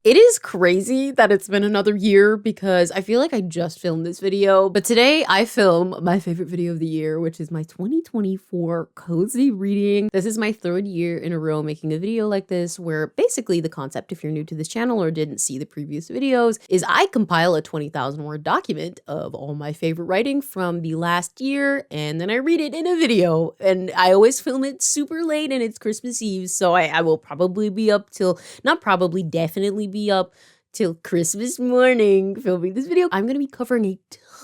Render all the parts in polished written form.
It is crazy that it's been another year because I feel like I just filmed this video, but today I film my favorite video of the year, which is my 2024 cozy reading. This is my third year in a row making a video like this, where basically the concept, if you're new to this channel or didn't see the previous videos, is I compile a 20,000 word document of all my favorite writing from the last year, and then I read it in a video. And I always film it super late and it's Christmas Eve, so I will probably be up till, not probably, definitely be up till Christmas morning filming this video. I'm going to be covering a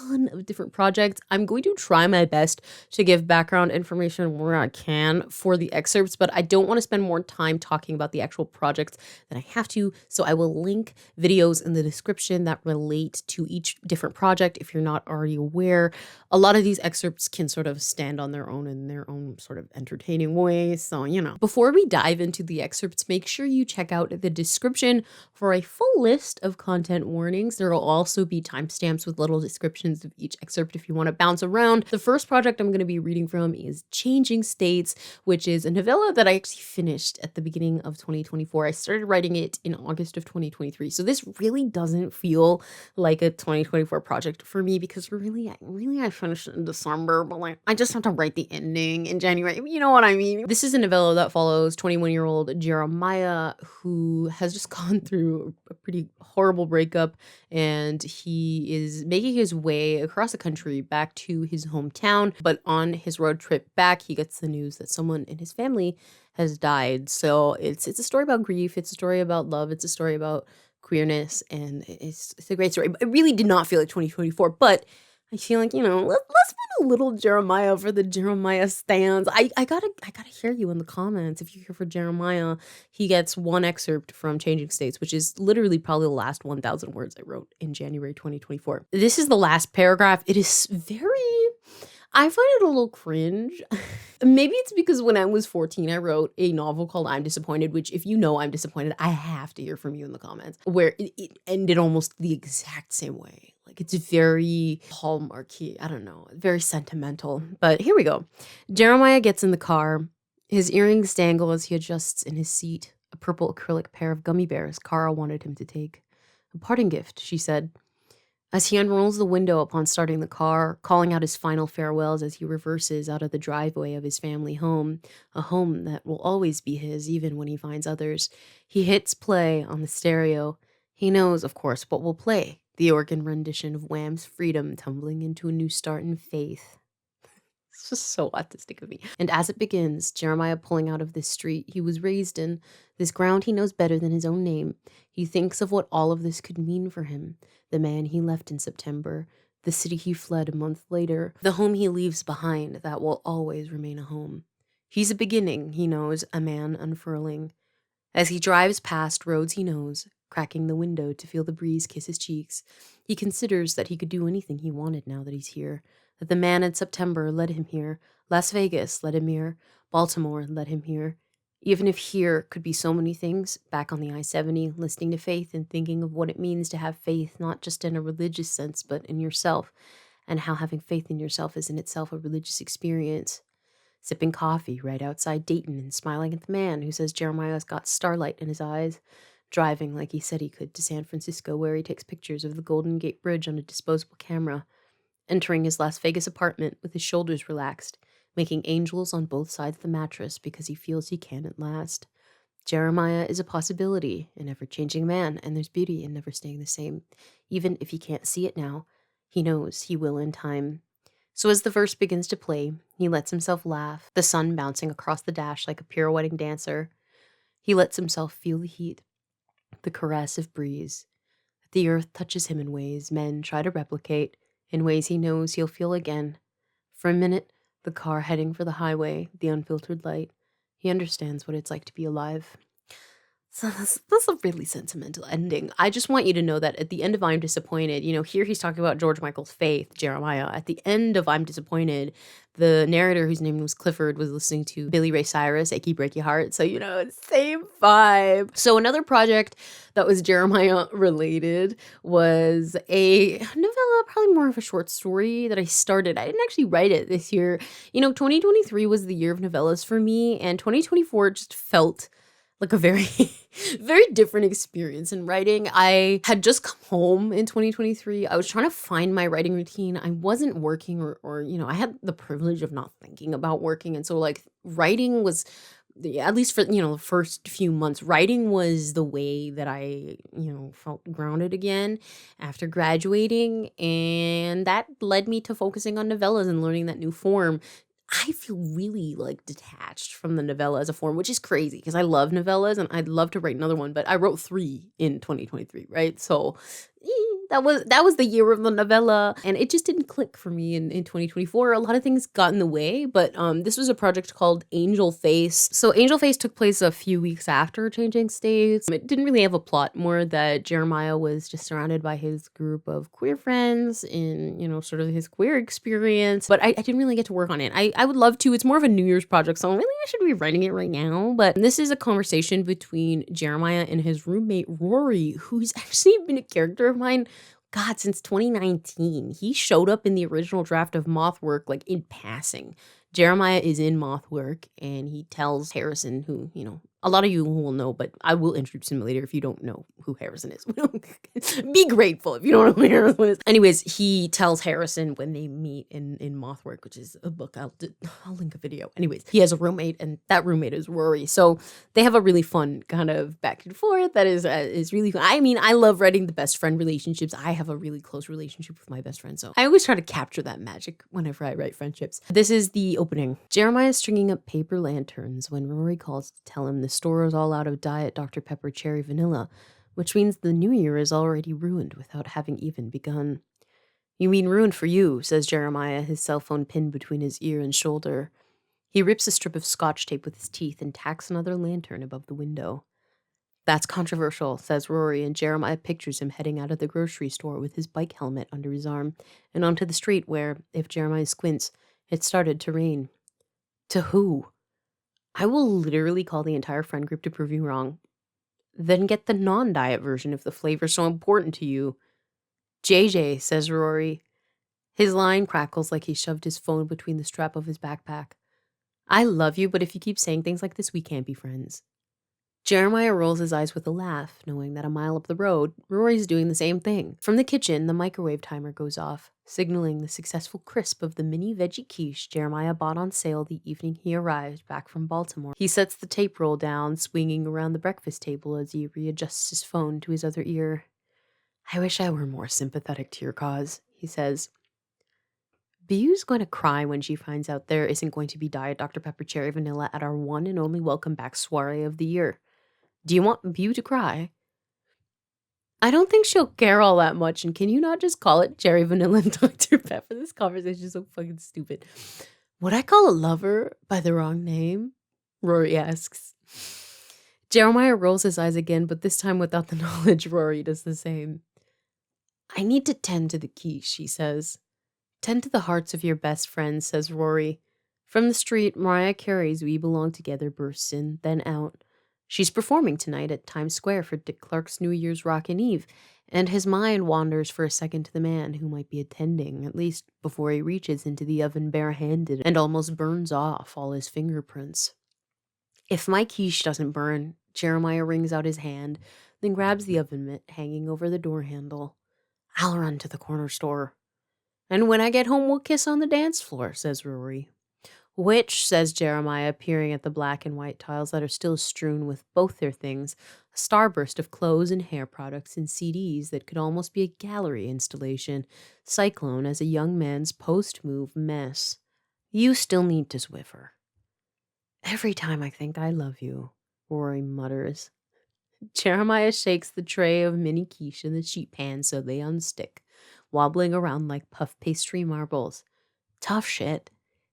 ton of different projects. I'm going to try my best to give background information where I can for the excerpts, but I don't want to spend more time talking about the actual projects than I have to. So I will link videos in the description that relate to each different project if you're not already aware. A lot of these excerpts can sort of stand on their own in their own sort of entertaining way. So, you know, before we dive into the excerpts, make sure you check out the description for a full list of content warnings. There will also be timestamps with little descriptions of each excerpt if you want to bounce around. The first project I'm going to be reading from is Changing States, which is a novella that I actually finished at the beginning of 2024. I started writing it in August of 2023. So this really doesn't feel like a 2024 project for me because really I finished it in December, but like I just have to write the ending in January. You know what I mean? This is a novella that follows 21-year-old Jeremiah, who has just gone through a pretty horrible breakup, and he is making his way across the country back to his hometown. But on his road trip back, he gets the news that someone in his family has died. So it's a story about grief. It's a story about love. It's a story about queerness, and it's a great story. It really did not feel like 2024, but I feel like, you know, let's put a little Jeremiah for the Jeremiah stands. I gotta hear you in the comments. If you're here for Jeremiah, he gets one excerpt from Changing States, which is literally probably the last 1,000 words I wrote in January 2024. This is the last paragraph. It is I find it a little cringe. Maybe it's because when I was 14, I wrote a novel called I'm Disappointed, which if you know I'm disappointed, I have to hear from you in the comments, where it ended almost the exact same way. Like, it's very hallmarky, I don't know, very sentimental. But here we go. Jeremiah gets in the car. His earrings dangle as he adjusts in his seat. A purple acrylic pair of gummy bears Kara wanted him to take. A parting gift, she said. As he unrolls the window upon starting the car, calling out his final farewells as he reverses out of the driveway of his family home, a home that will always be his even when he finds others, he hits play on the stereo. He knows, of course, what will play. The organ rendition of Wham's Freedom tumbling into a new start in faith. It's just so autistic of me. And as it begins, Jeremiah pulling out of this street he was raised in, this ground he knows better than his own name, he thinks of what all of this could mean for him. The man he left in September, the city he fled a month later, the home he leaves behind that will always remain a home. He's a beginning, he knows, a man unfurling. As he drives past roads he knows, cracking the window to feel the breeze kiss his cheeks, he considers that he could do anything he wanted now that he's here, that the man in September led him here, Las Vegas led him here, Baltimore led him here. Even if here could be so many things, back on the I-70, listening to faith and thinking of what it means to have faith, not just in a religious sense, but in yourself, and how having faith in yourself is in itself a religious experience. Sipping coffee right outside Dayton and smiling at the man who says Jeremiah's got starlight in his eyes. Driving like he said he could to San Francisco, where he takes pictures of the Golden Gate Bridge on a disposable camera. Entering his Las Vegas apartment with his shoulders relaxed, making angels on both sides of the mattress because he feels he can at last. Jeremiah is a possibility, an ever-changing man, and there's beauty in never staying the same. Even if he can't see it now, he knows he will in time. So as the verse begins to play, he lets himself laugh, the sun bouncing across the dash like a pirouetting dancer. He lets himself feel the heat, the caress of breeze. The earth touches him in ways men try to replicate, in ways he knows he'll feel again. For a minute, the car heading for the highway, the unfiltered light, he understands what it's like to be alive. So that's a really sentimental ending. I just want you to know that at the end of I'm Disappointed, you know, here he's talking about George Michael's faith, Jeremiah. At the end of I'm Disappointed, the narrator, whose name was Clifford, was listening to Billy Ray Cyrus, Achy Breaky Heart. So, you know, it's same vibe. So another project that was Jeremiah related was a novella, probably more of a short story that I started. I didn't actually write it this year. You know, 2023 was the year of novellas for me, and 2024 just felt like a very, very different experience in writing. I had just come home in 2023. I was trying to find my writing routine. I wasn't working or, I had the privilege of not thinking about working. And so like writing was, at least for, the first few months, writing was the way that I, felt grounded again after graduating. And that led me to focusing on novellas and learning that new form. I feel really like detached from the novella as a form, which is crazy because I love novellas and I'd love to write another one, but I wrote 3 in 2023, right? So that was the year of the novella, and it just didn't click for me in 2024. A lot of things got in the way, but this was a project called Angel Face. So Angel Face took place a few weeks after Changing States. It didn't really have a plot, more that Jeremiah was just surrounded by his group of queer friends in, sort of his queer experience, but I didn't really get to work on it. I would love to. It's more of a New Year's project, so really I should be writing it right now, but this is a conversation between Jeremiah and his roommate Rory, who's actually been a character of mine, God, since 2019. He showed up in the original draft of Mothwork, like in passing. Jeremiah is in Mothwork, and he tells Harrison, who, a lot of you will know, but I will introduce him later if you don't know who Harrison is. Be grateful if you don't know who Harrison is. Anyways, he tells Harrison when they meet in Mothwork, which is a book. I'll link a video. Anyways, he has a roommate, and that roommate is Rory. So they have a really fun kind of back and forth that is really fun. I mean, I love writing the best friend relationships. I have a really close relationship with my best friend, so I always try to capture that magic whenever I write friendships. This is the opening. Jeremiah is stringing up paper lanterns when Rory calls to tell him the store is all out of Diet Dr. Pepper Cherry Vanilla, which means the new year is already ruined without having even begun. You mean ruined for you, says Jeremiah, his cell phone pinned between his ear and shoulder. He rips a strip of scotch tape with his teeth and tacks another lantern above the window. That's controversial, says Rory, and Jeremiah pictures him heading out of the grocery store with his bike helmet under his arm and onto the street where, if Jeremiah squints, it started to rain. To who? I will literally call the entire friend group to prove you wrong. Then get the non-diet version if the flavor's so important to you. JJ, says Rory. His line crackles like he shoved his phone between the strap of his backpack. I love you, but if you keep saying things like this, we can't be friends. Jeremiah rolls his eyes with a laugh, knowing that a mile up the road, Rory's doing the same thing. From the kitchen, the microwave timer goes off, signaling the successful crisp of the mini veggie quiche Jeremiah bought on sale the evening he arrived back from Baltimore. He sets the tape roll down, swinging around the breakfast table as he readjusts his phone to his other ear. I wish I were more sympathetic to your cause, he says. Bu's going to cry when she finds out there isn't going to be Diet Dr. Pepper Cherry Vanilla at our one and only welcome back soiree of the year. Do you want Bu to cry? I don't think she'll care all that much, and can you not just call it Cherry Vanilla and Dr. Pepper? This conversation is so fucking stupid. Would I call a lover by the wrong name? Rory asks. Jeremiah rolls his eyes again, but this time without the knowledge Rory does the same. I need to tend to the quiche, he says. Tend to the hearts of your best friends, says Rory. From the street, Mariah Carey's We Belong Together bursts in, then out. She's performing tonight at Times Square for Dick Clark's New Year's Rockin' Eve, and his mind wanders for a second to the man who might be attending, at least before he reaches into the oven barehanded and almost burns off all his fingerprints. If my quiche doesn't burn, Jeremiah wrings out his hand, then grabs the oven mitt hanging over the door handle. I'll run to the corner store. And when I get home, we'll kiss on the dance floor, says Rory. Which, says Jeremiah, peering at the black and white tiles that are still strewn with both their things, a starburst of clothes and hair products and CDs that could almost be a gallery installation, cyclone as a young man's post-move mess. You still need to Swiffer. Every time I think I love you, Rory mutters. Jeremiah shakes the tray of mini quiche in the sheet pan so they unstick, wobbling around like puff pastry marbles. Tough shit.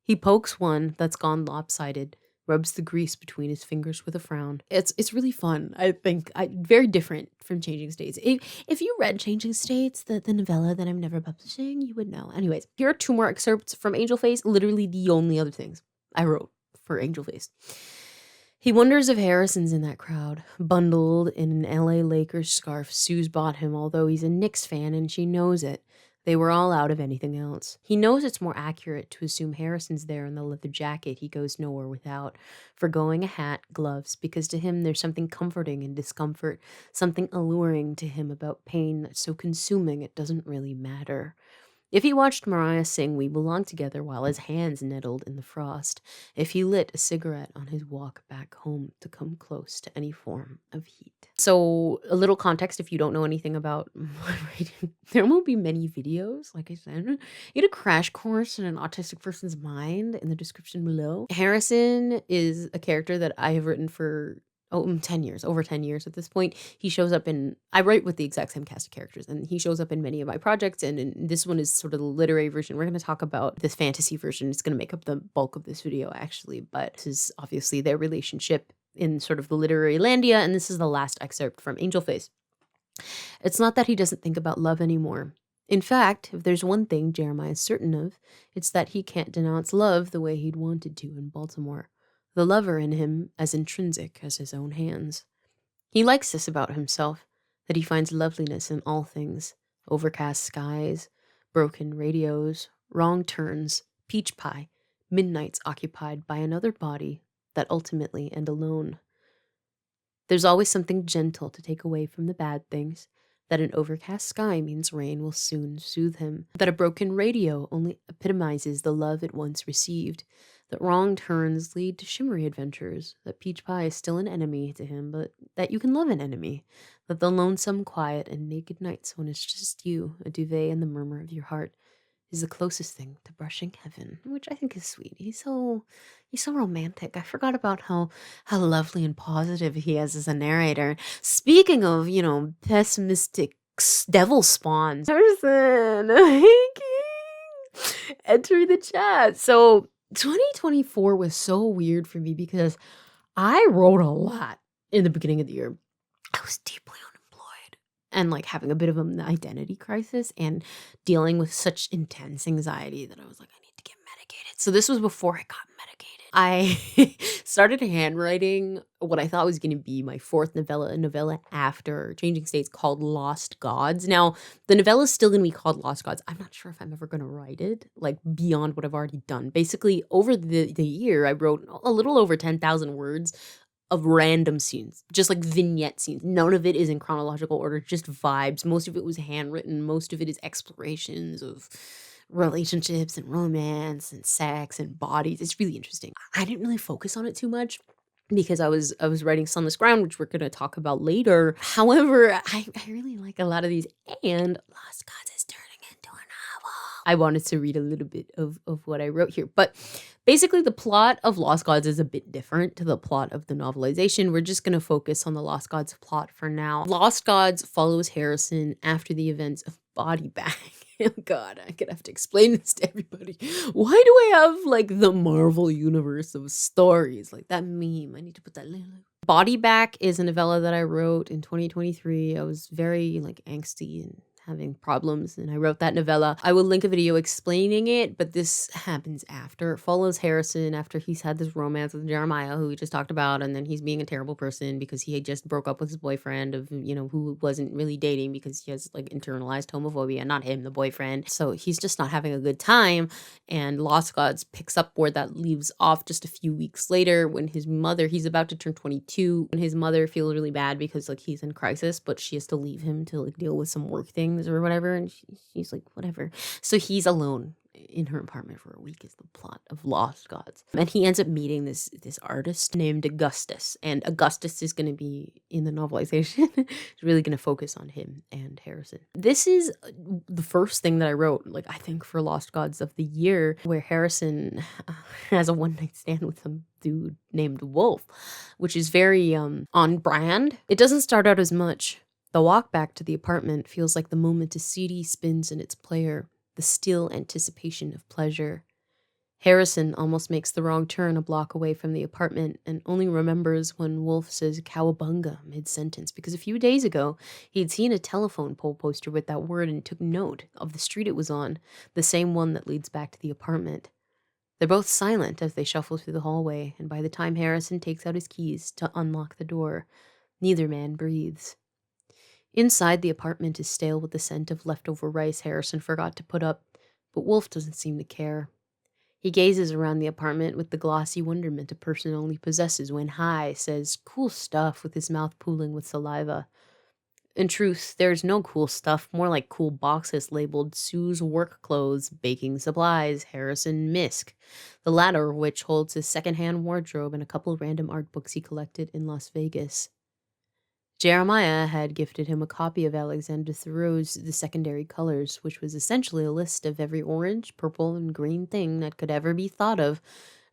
He pokes one that's gone lopsided, rubs the grease between his fingers with a frown. It's really fun, I think. Very different from Changing States. If you read Changing States, the novella that I'm never publishing, you would know. Anyways, here are 2 more excerpts from Angel Face, literally the only other things I wrote for Angel Face. He wonders if Harrison's in that crowd, bundled in an LA Lakers scarf Sue's bought him, although he's a Knicks fan and she knows it. They were all out of anything else. He knows it's more accurate to assume Harrison's there in the leather jacket he goes nowhere without, forgoing a hat, gloves, because to him there's something comforting in discomfort, something alluring to him about pain that's so consuming it doesn't really matter. If he watched Mariah sing We Belong Together while his hands nettled in the frost, if he lit a cigarette on his walk back home to come close to any form of heat. So, a little context if you don't know anything about my writing, there will be many videos, like I said. You get a crash course in an autistic person's mind in the description below. Harrison is a character that I have written for 10 years, over 10 years at this point. He shows up in, I write with the exact same cast of characters, and he shows up in many of my projects, and this one is sort of the literary version. We're going to talk about this fantasy version. It's going to make up the bulk of this video, actually, but this is obviously their relationship in sort of the literary landia, and this is the last excerpt from Angel Face. It's not that he doesn't think about love anymore. In fact, if there's one thing Jeremiah is certain of, it's that he can't denounce love the way he'd wanted to in Baltimore. The lover in him as intrinsic as his own hands. He likes this about himself, that he finds loveliness in all things. Overcast skies, broken radios, wrong turns, peach pie, midnights occupied by another body that ultimately end alone. There's always something gentle to take away from the bad things, that an overcast sky means rain will soon soothe him, that a broken radio only epitomizes the love it once received, that wrong turns lead to shimmery adventures, that peach pie is still an enemy to him, but that you can love an enemy, that the lonesome, quiet, and naked nights when it's just you, a duvet, and the murmur of your heart is the closest thing to brushing heaven, which I think is sweet. He's so romantic. I forgot about how lovely and positive he is as a narrator. Speaking of, pessimistic devil spawns, person, enter the chat. So 2024 was so weird for me because I wrote a lot in the beginning of the year. I was deeply unemployed and like having a bit of an identity crisis and dealing with such intense anxiety that I was like, I need to get medicated. So this was before I got medicated. I started handwriting what I thought was going to be my fourth novella, a novella after Changing States called Lost Gods. Now, the novella is still going to be called Lost Gods. I'm not sure if I'm ever going to write it, like beyond what I've already done. Basically, over the year, I wrote a little over 10,000 words of random scenes, just like vignette scenes. None of it is in chronological order, just vibes. Most of it was handwritten. Most of it is explorations of relationships and romance and sex and bodies. It's really interesting. I didn't really focus on it too much because I was writing SUNLESS GROUND, which we're going to talk about later. However, I really like a lot of these, and Lost Gods is turning into a novel. I wanted to read a little bit of what I wrote here, but basically the plot of Lost Gods is a bit different to the plot of the novelization. We're just going to focus on the Lost Gods plot for now. Lost Gods follows Harrison after the events of Body Bag. Oh God, I'm gonna have to explain this to everybody. Why do I have like the Marvel universe of stories? Like that meme. I need to put that little. Body Back is a novella that I wrote in 2023. I was very like angsty and having problems, and I wrote that novella. I will link a video explaining it, but this happens after. It follows Harrison after he's had this romance with Jeremiah, who we just talked about, and then he's being a terrible person because he had just broke up with his boyfriend of, who wasn't really dating because he has like internalized homophobia, not him, the boyfriend. So he's just not having a good time, and Lost Gods picks up where that leaves off just a few weeks later when his mother, he's about to turn 22, and his mother feels really bad because like he's in crisis, but she has to leave him to like deal with some work things or whatever, and she's like, whatever. So he's alone in her apartment for a week is the plot of Lost Gods. And he ends up meeting this artist named Augustus, and Augustus is going to be in the novelization. It's really going to focus on him and Harrison. This is the first thing that I wrote, like I think for Lost Gods of the year, where Harrison has a one-night stand with some dude named Wolf, which is very on brand. It doesn't start out as much. The walk back to the apartment feels like the moment a CD spins in its player, the still anticipation of pleasure. Harrison almost makes the wrong turn a block away from the apartment and only remembers when Wolf says cowabunga mid-sentence because a few days ago he had seen a telephone pole poster with that word and took note of the street it was on, the same one that leads back to the apartment. They're both silent as they shuffle through the hallway, and by the time Harrison takes out his keys to unlock the door, neither man breathes. Inside, the apartment is stale with the scent of leftover rice Harrison forgot to put up, but Wolf doesn't seem to care. He gazes around the apartment with the glossy wonderment a person only possesses when high, says cool stuff with his mouth pooling with saliva. In truth, there's no cool stuff, more like cool boxes labeled Sue's work clothes, baking supplies, Harrison Misk, the latter of which holds his secondhand wardrobe and a couple random art books he collected in Las Vegas. Jeremiah had gifted him a copy of Alexander Thoreau's The Secondary Colors, which was essentially a list of every orange, purple, and green thing that could ever be thought of,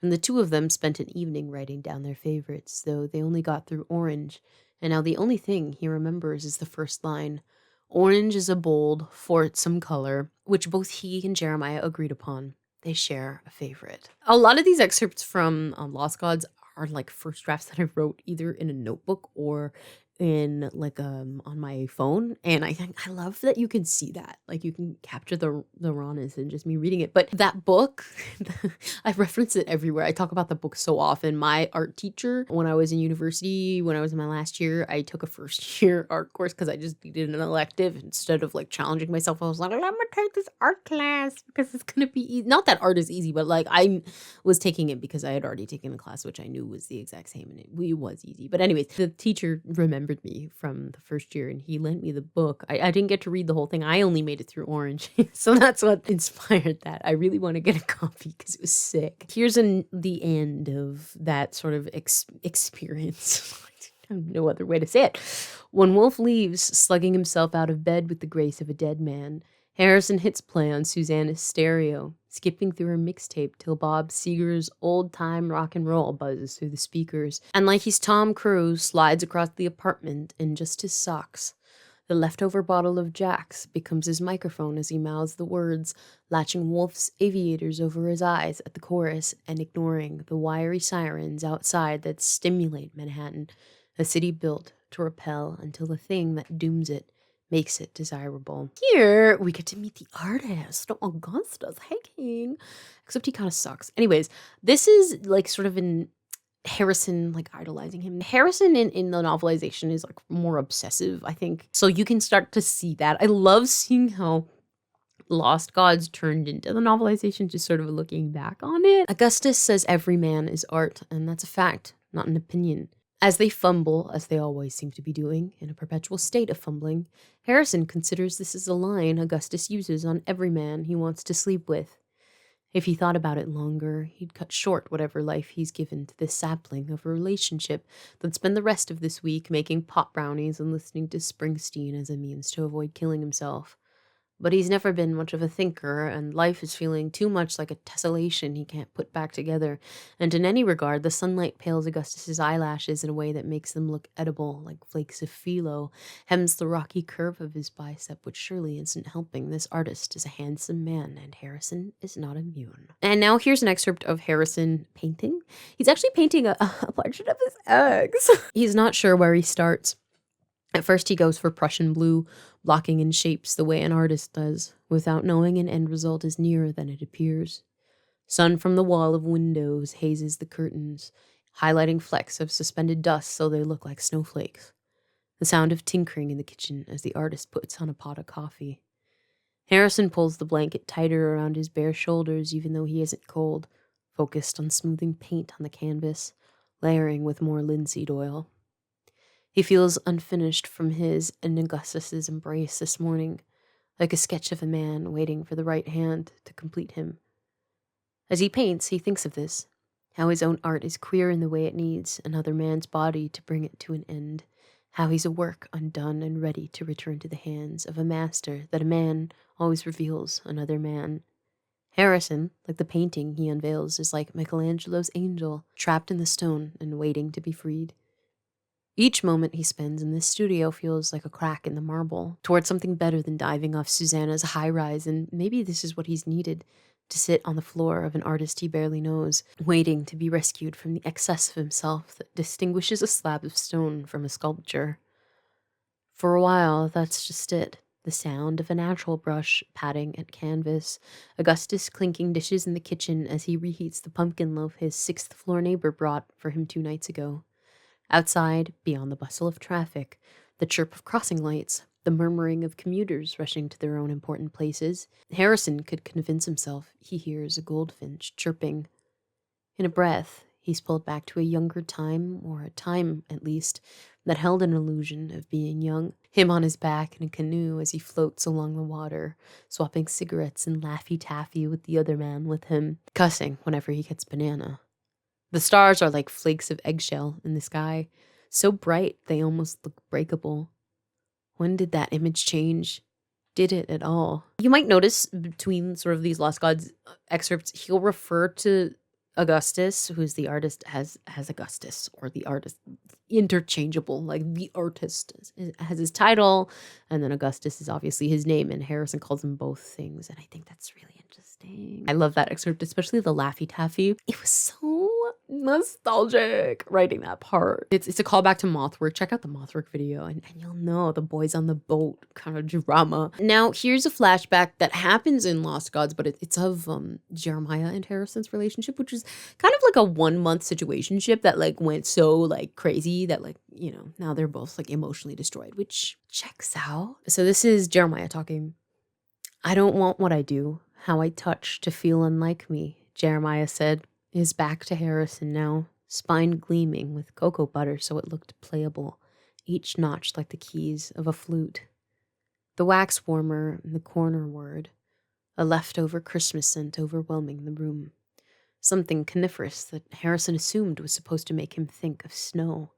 and the two of them spent an evening writing down their favorites, though they only got through orange, and now the only thing he remembers is the first line. Orange is a bold, fortsome color, which both he and Jeremiah agreed upon. They share a favorite. A lot of these excerpts from Lost Gods are like first drafts that I wrote either in a notebook or in like on my phone, and I think I love that you can see that, like you can capture the rawness and just me reading it. But that book, I reference it everywhere. I talk about the book so often. My art teacher, when I was in university, when I was in my last year, I took a first year art course because I just needed an elective. Instead of like challenging myself, I was like, I'm gonna take this art class because it's gonna be easy. Not that art is easy, but like I was taking it because I had already taken a class which I knew was the exact same, and it was easy. But anyways, the teacher remembered me from the first year, and he lent me the book. I didn't get to read the whole thing. I only made it through orange. So that's what inspired that. I really want to get a copy because it was sick. Here's the end of that sort of experience. I have no other way to say it. When Wolf leaves, slugging himself out of bed with the grace of a dead man, Harrison hits play on Susanna's stereo, skipping through her mixtape till Bob Seger's old-time rock and roll buzzes through the speakers, and like he's Tom Cruise, slides across the apartment in just his socks. The leftover bottle of Jack's becomes his microphone as he mouths the words, latching Wolf's aviators over his eyes at the chorus and ignoring the wiry sirens outside that stimulate Manhattan, a city built to repel until the thing that dooms it makes it desirable. Here, we get to meet the artist, Augustus. Hey, King. Except he kind of sucks. Anyways, this is like sort of in Harrison, like idolizing him. Harrison in the novelization is like more obsessive, I think. So you can start to see that. I love seeing how Lost Gods turned into the novelization, just sort of looking back on it. Augustus says every man is art, and that's a fact, not an opinion. As they fumble, as they always seem to be doing, in a perpetual state of fumbling, Harrison considers this is a line Augustus uses on every man he wants to sleep with. If he thought about it longer, he'd cut short whatever life he's given to this sapling of a relationship that'd spend the rest of this week making pot brownies and listening to Springsteen as a means to avoid killing himself. But he's never been much of a thinker, and life is feeling too much like a tessellation he can't put back together, and in any regard, the sunlight pales Augustus's eyelashes in a way that makes them look edible, like flakes of phyllo, hems the rocky curve of his bicep, which surely isn't helping. This artist is a handsome man, and Harrison is not immune. And now here's an excerpt of Harrison painting. He's actually painting a portrait of his ex. He's not sure where he starts. At first he goes for Prussian blue, blocking in shapes the way an artist does, without knowing an end result is nearer than it appears. Sun from the wall of windows hazes the curtains, highlighting flecks of suspended dust so they look like snowflakes. The sound of tinkering in the kitchen as the artist puts on a pot of coffee. Harrison pulls the blanket tighter around his bare shoulders even though he isn't cold, focused on smoothing paint on the canvas, layering with more linseed oil. He feels unfinished from his and Augustus's embrace this morning, like a sketch of a man waiting for the right hand to complete him. As he paints, he thinks of this, how his own art is queer in the way it needs another man's body to bring it to an end, how he's a work undone and ready to return to the hands of a master that a man always reveals another man. Harrison, like the painting he unveils, is like Michelangelo's angel, trapped in the stone and waiting to be freed. Each moment he spends in this studio feels like a crack in the marble, towards something better than diving off Susanna's high-rise, and maybe this is what he's needed, to sit on the floor of an artist he barely knows, waiting to be rescued from the excess of himself that distinguishes a slab of stone from a sculpture. For a while, that's just it. The sound of a natural brush patting at canvas, Augustus clinking dishes in the kitchen as he reheats the pumpkin loaf his sixth-floor neighbor brought for him 2 nights ago. Outside, beyond the bustle of traffic, the chirp of crossing lights, the murmuring of commuters rushing to their own important places. Harrison could convince himself he hears a goldfinch chirping. In a breath, he's pulled back to a younger time, or a time, at least, that held an illusion of being young. Him on his back in a canoe as he floats along the water, swapping cigarettes and Laffy-Taffy with the other man with him, cussing whenever he gets banana. The stars are like flakes of eggshell in the sky, so bright they almost look breakable. When did that image change? Did it at all? You might notice between sort of these Lost Gods excerpts, he'll refer to Augustus, who's the artist, as Augustus, or the artist, interchangeable. Like the artist has his title, and then Augustus is obviously his name, and Harrison calls them both things, and I think that's really interesting. I love that excerpt, especially the Laffy Taffy. It was so nostalgic writing that part. It's a callback to Mothwork. Check out the Mothwork video and you'll know the boys on the boat kind of drama. Now here's a flashback that happens in Lost Gods, but it's of Jeremiah and Harrison's relationship, which is kind of like a 1-month situationship that like went so like crazy that like, you know, now they're both like emotionally destroyed, which checks out. So this is Jeremiah talking. I don't want what I do, how I touch to feel unlike me, Jeremiah said, his back to Harrison now, spine gleaming with cocoa butter so it looked playable, each notched like the keys of a flute. The wax warmer in the corner whirred, a leftover Christmas scent overwhelming the room. Something coniferous that Harrison assumed was supposed to make him think of snow,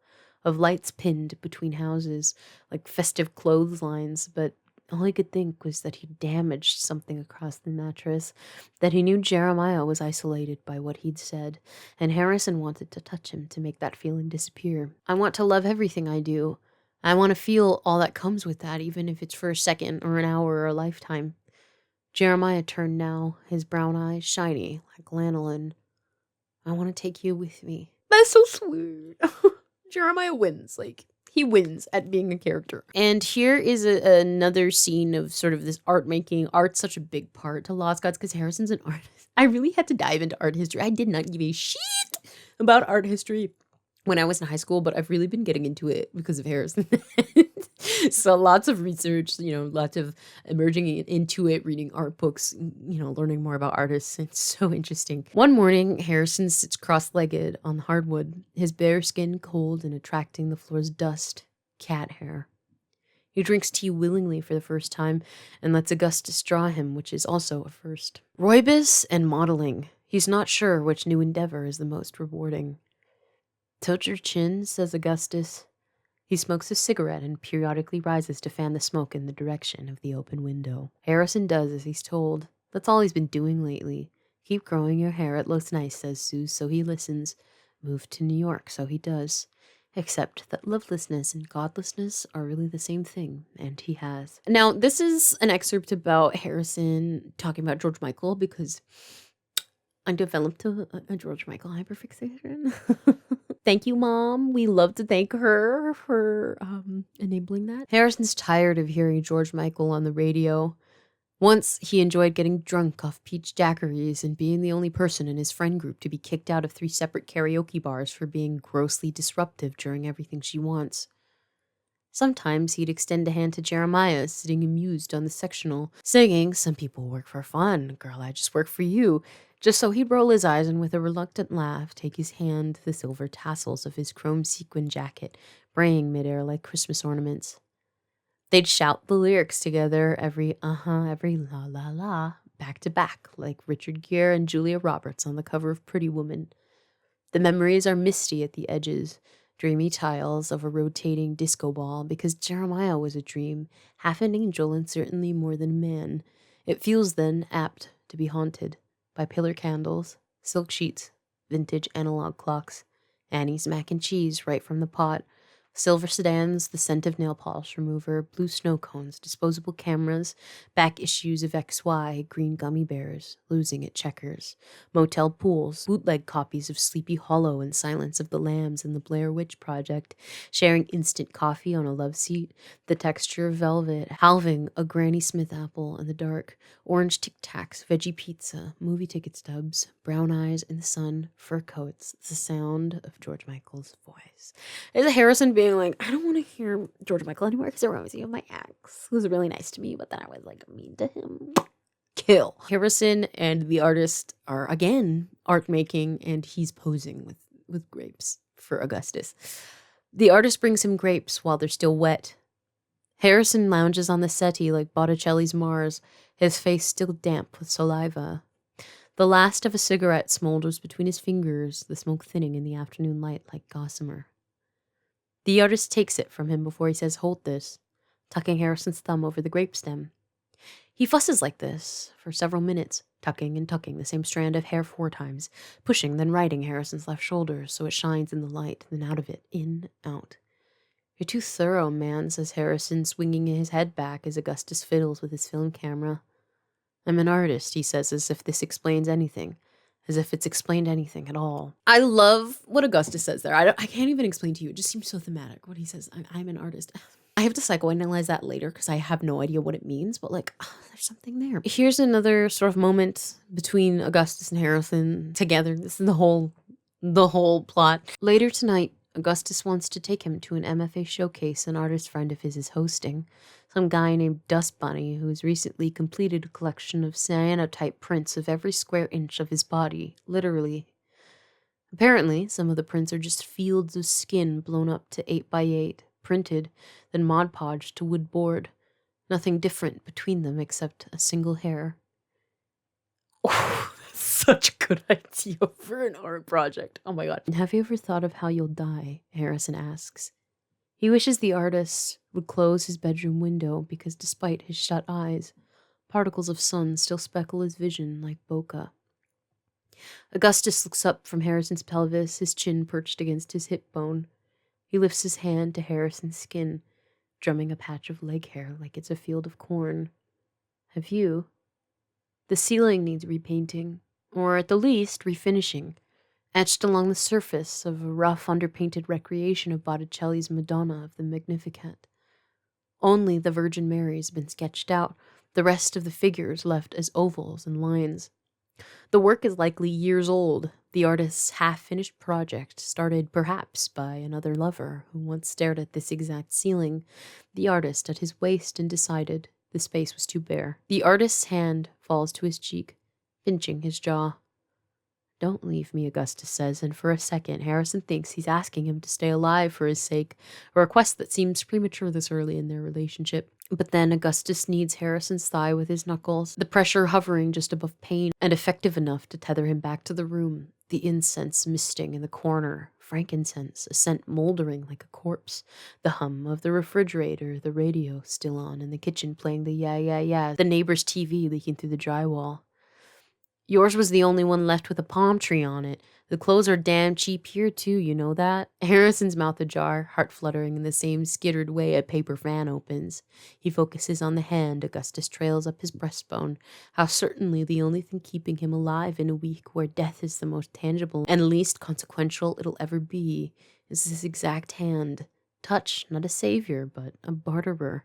of lights pinned between houses, like festive clotheslines, but all he could think was that he damaged something across the mattress, that he knew Jeremiah was isolated by what he'd said, and Harrison wanted to touch him to make that feeling disappear. I want to love everything I do. I want to feel all that comes with that, even if it's for a second or an hour or a lifetime. Jeremiah turned now, his brown eyes shiny like lanolin. I want to take you with me. That's so sweet. Jeremiah wins, like, he wins at being a character. And here is another scene of sort of this art making. Art's such a big part to Lost Gods because Harrison's an artist. I really had to dive into art history. I did not give a shit about art history when I was in high school, but I've really been getting into it because of Harrison. So lots of research, you know, lots of emerging into it, reading art books, you know, learning more about artists. It's so interesting. One morning, Harrison sits cross-legged on the hardwood, his bare skin cold and attracting the floor's dust, cat hair. He drinks tea willingly for the first time and lets Augustus draw him, which is also a first. Roibus and modeling. He's not sure which new endeavor is the most rewarding. Tilt your chin, says Augustus. He smokes a cigarette and periodically rises to fan the smoke in the direction of the open window. Harrison does as he's told. That's all he's been doing lately. Keep growing your hair, it looks nice, says Sue, so he listens. Move to New York, so he does. Except that lovelessness and godlessness are really the same thing, and he has. Now, this is an excerpt about Harrison talking about George Michael because I developed a George Michael hyperfixation. Thank you, Mom. We love to thank her for enabling that. Harrison's tired of hearing George Michael on the radio. Once he enjoyed getting drunk off peach daiquiris and being the only person in his friend group to be kicked out of 3 separate karaoke bars for being grossly disruptive during Everything She Wants. Sometimes he'd extend a hand to Jeremiah, sitting amused on the sectional, singing, "Some people work for fun, girl, I just work for you," just so he'd roll his eyes and with a reluctant laugh take his hand to the silver tassels of his chrome sequin jacket, braying midair like Christmas ornaments. They'd shout the lyrics together, every every la la la, back to back, like Richard Gere and Julia Roberts on the cover of Pretty Woman. The memories are misty at the edges, dreamy tiles of a rotating disco ball, because Jeremiah was a dream, half an angel and certainly more than a man. It feels then apt to be haunted by pillar candles, silk sheets, vintage analog clocks, Annie's mac and cheese right from the pot, silver sedans, the scent of nail polish remover, blue snow cones, disposable cameras, back issues of XY, green gummy bears, losing at checkers, motel pools, bootleg copies of Sleepy Hollow and Silence of the Lambs and the Blair Witch Project, sharing instant coffee on a love seat, the texture of velvet, halving a Granny Smith apple in the dark, orange Tic Tacs, veggie pizza, movie ticket stubs, brown eyes in the sun, fur coats, the sound of George Michael's voice. Is Harrison being being like, I don't want to hear George Michael anymore because it reminds me of my ex, who was really nice to me, but then I was like mean to him. Kill. Harrison and the artist are again art making, and he's posing with grapes for Augustus. The artist brings him grapes while they're still wet. Harrison lounges on the settee like Botticelli's Mars, his face still damp with saliva. The last of a cigarette smolders between his fingers, the smoke thinning in the afternoon light like gossamer. The artist takes it from him before he says, "Hold this," tucking Harrison's thumb over the grape stem. He fusses like this for several minutes, tucking and tucking the same strand of hair 4 times, pushing, then righting Harrison's left shoulder so it shines in the light, then out of it, in, out. "You're too thorough, man," says Harrison, swinging his head back as Augustus fiddles with his film camera. "I'm an artist," he says, as if this explains anything. As if it's explained anything at all. I love what Augustus says there. I can't even explain to you. It just seems so thematic. What he says, I'm an artist. I have to psychoanalyze that later because I have no idea what it means, but like, there's something there. Here's another sort of moment between Augustus and Harrison together. This is the whole plot. Later tonight, Augustus wants to take him to an MFA showcase an artist friend of his is hosting. Some guy named Dust Bunny who has recently completed a collection of cyanotype prints of every square inch of his body, literally. Apparently, some of the prints are just fields of skin blown up to 8x8, printed, then Mod Podged to wood board. Nothing different between them except a single hair. Oh, that's such a good idea for an art project. Oh my god. "Have you ever thought of how you'll die?" Harrison asks. He wishes the artist would close his bedroom window because despite his shut eyes, particles of sun still speckle his vision like bokeh. Augustus looks up from Harrison's pelvis, his chin perched against his hip bone. He lifts his hand to Harrison's skin, drumming a patch of leg hair like it's a field of corn. "Have you? The ceiling needs repainting, or at the least refinishing, etched along the surface of a rough underpainted recreation of Botticelli's Madonna of the Magnificat. Only the Virgin Mary's been sketched out, the rest of the figures left as ovals and lines. The work is likely years old, the artist's half-finished project, started perhaps by another lover who once stared at this exact ceiling, the artist at his waist and decided the space was too bare. The artist's hand falls to his cheek, pinching his jaw. "Don't leave me," Augustus says, and for a second Harrison thinks he's asking him to stay alive for his sake, a request that seems premature this early in their relationship. But then Augustus kneads Harrison's thigh with his knuckles, the pressure hovering just above pain and effective enough to tether him back to the room, the incense misting in the corner, frankincense, a scent moldering like a corpse, the hum of the refrigerator, the radio still on in the kitchen playing the yeah, yeah, yeah, the neighbor's TV leaking through the drywall. "Yours was the only one left with a palm tree on it. The clothes are damn cheap here, too, you know that?" Harrison's mouth ajar, heart fluttering in the same skittered way a paper fan opens. He focuses on the hand Augustus trails up his breastbone, how certainly the only thing keeping him alive in a week where death is the most tangible and least consequential it'll ever be, is this exact hand. Touch, not a savior, but a barterer.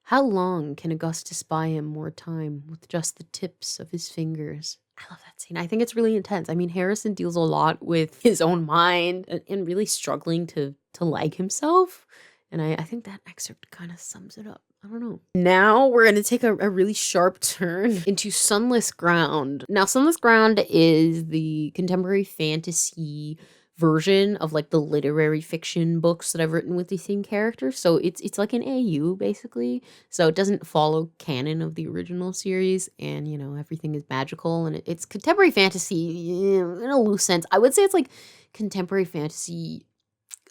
How long can Augustus buy him more time with just the tips of his fingers? I love that scene. I think it's really intense. I mean, Harrison deals a lot with his own mind and really struggling to like himself. And I think that excerpt kind of sums it up. I don't know. Now we're going to take a really sharp turn into Sunless Ground. Now, Sunless Ground is the contemporary fantasy version of like the literary fiction books that I've written with these same characters. So it's like an AU basically. So it doesn't follow canon of the original series, and you know, everything is magical, and it's contemporary fantasy in a loose sense. I would say it's like contemporary fantasy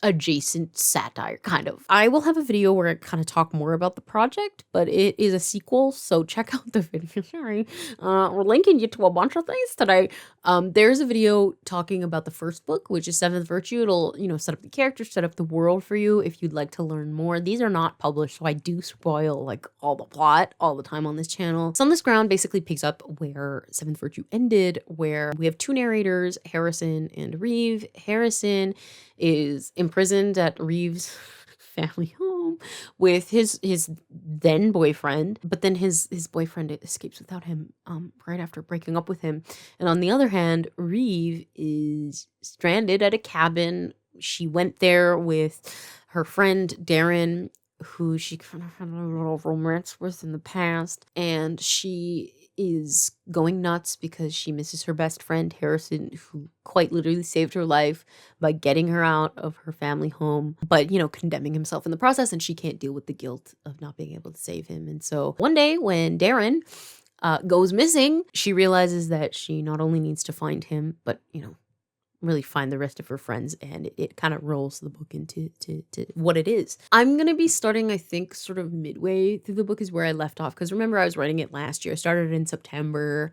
adjacent satire, kind of. I will have a video where I kind of talk more about the project, but it is a sequel, so check out the video. Sorry. We're linking you to a bunch of things today. There's a video talking about the first book, which is Seventh Virtue. It'll, you know, set up the characters, set up the world for you if you'd like to learn more. These are not published, so I do spoil like all the plot all the time on this channel. Sunless Ground basically picks up where Seventh Virtue ended, where we have two narrators, Harrison and Reeve. Harrison is imprisoned at Reeve's family home with his then boyfriend, but then his boyfriend escapes without him right after breaking up with him. And on the other hand, Reeve is stranded at a cabin She went there with her friend Darren, who she kind of had a little romance with in the past, and she is going nuts because she misses her best friend Harrison, who quite literally saved her life by getting her out of her family home, but condemning himself in the process, and she can't deal with the guilt of not being able to save him. And so one day when Darren goes missing, she realizes that she not only needs to find him, but really find the rest of her friends, and it kind of rolls the book into to what it is. I'm gonna be starting, I think, sort of midway through the book is where I left off, because remember, I was writing it last year. I started in September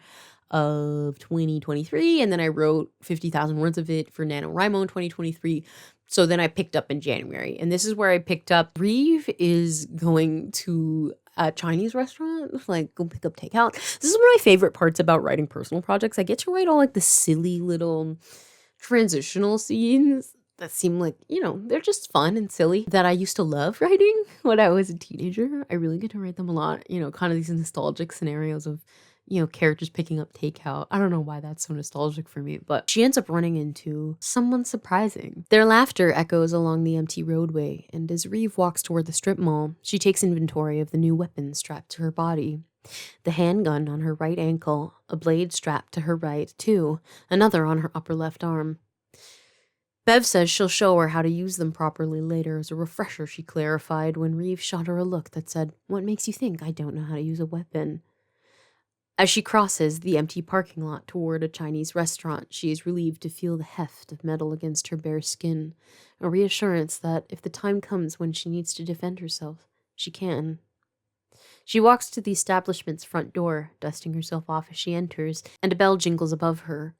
of 2023, and then I wrote 50,000 words of it for NaNoWriMo in 2023. So then I picked up in January, and this is where I picked up. Reeve is going to a Chinese restaurant, like go pick up takeout. This is one of my favorite parts about writing personal projects. I get to write all like the silly little transitional scenes that seem like, they're just fun and silly, that I used to love writing when I was a teenager. I really get to write them a lot, kind of these nostalgic scenarios of, characters picking up takeout. I don't know why that's so nostalgic for me, but she ends up running into someone surprising. Their laughter echoes along the empty roadway, and as Reeve walks toward the strip mall, she takes inventory of the new weapon strapped to her body. The handgun on her right ankle, a blade strapped to her right, too, another on her upper left arm. Bev says she'll show her how to use them properly later. As a refresher, she clarified when Reeve shot her a look that said, "What makes you think I don't know how to use a weapon?" As she crosses the empty parking lot toward a Chinese restaurant, she is relieved to feel the heft of metal against her bare skin, a reassurance that if the time comes when she needs to defend herself, she can. She walks to the establishment's front door, dusting herself off as she enters, and a bell jingles above her.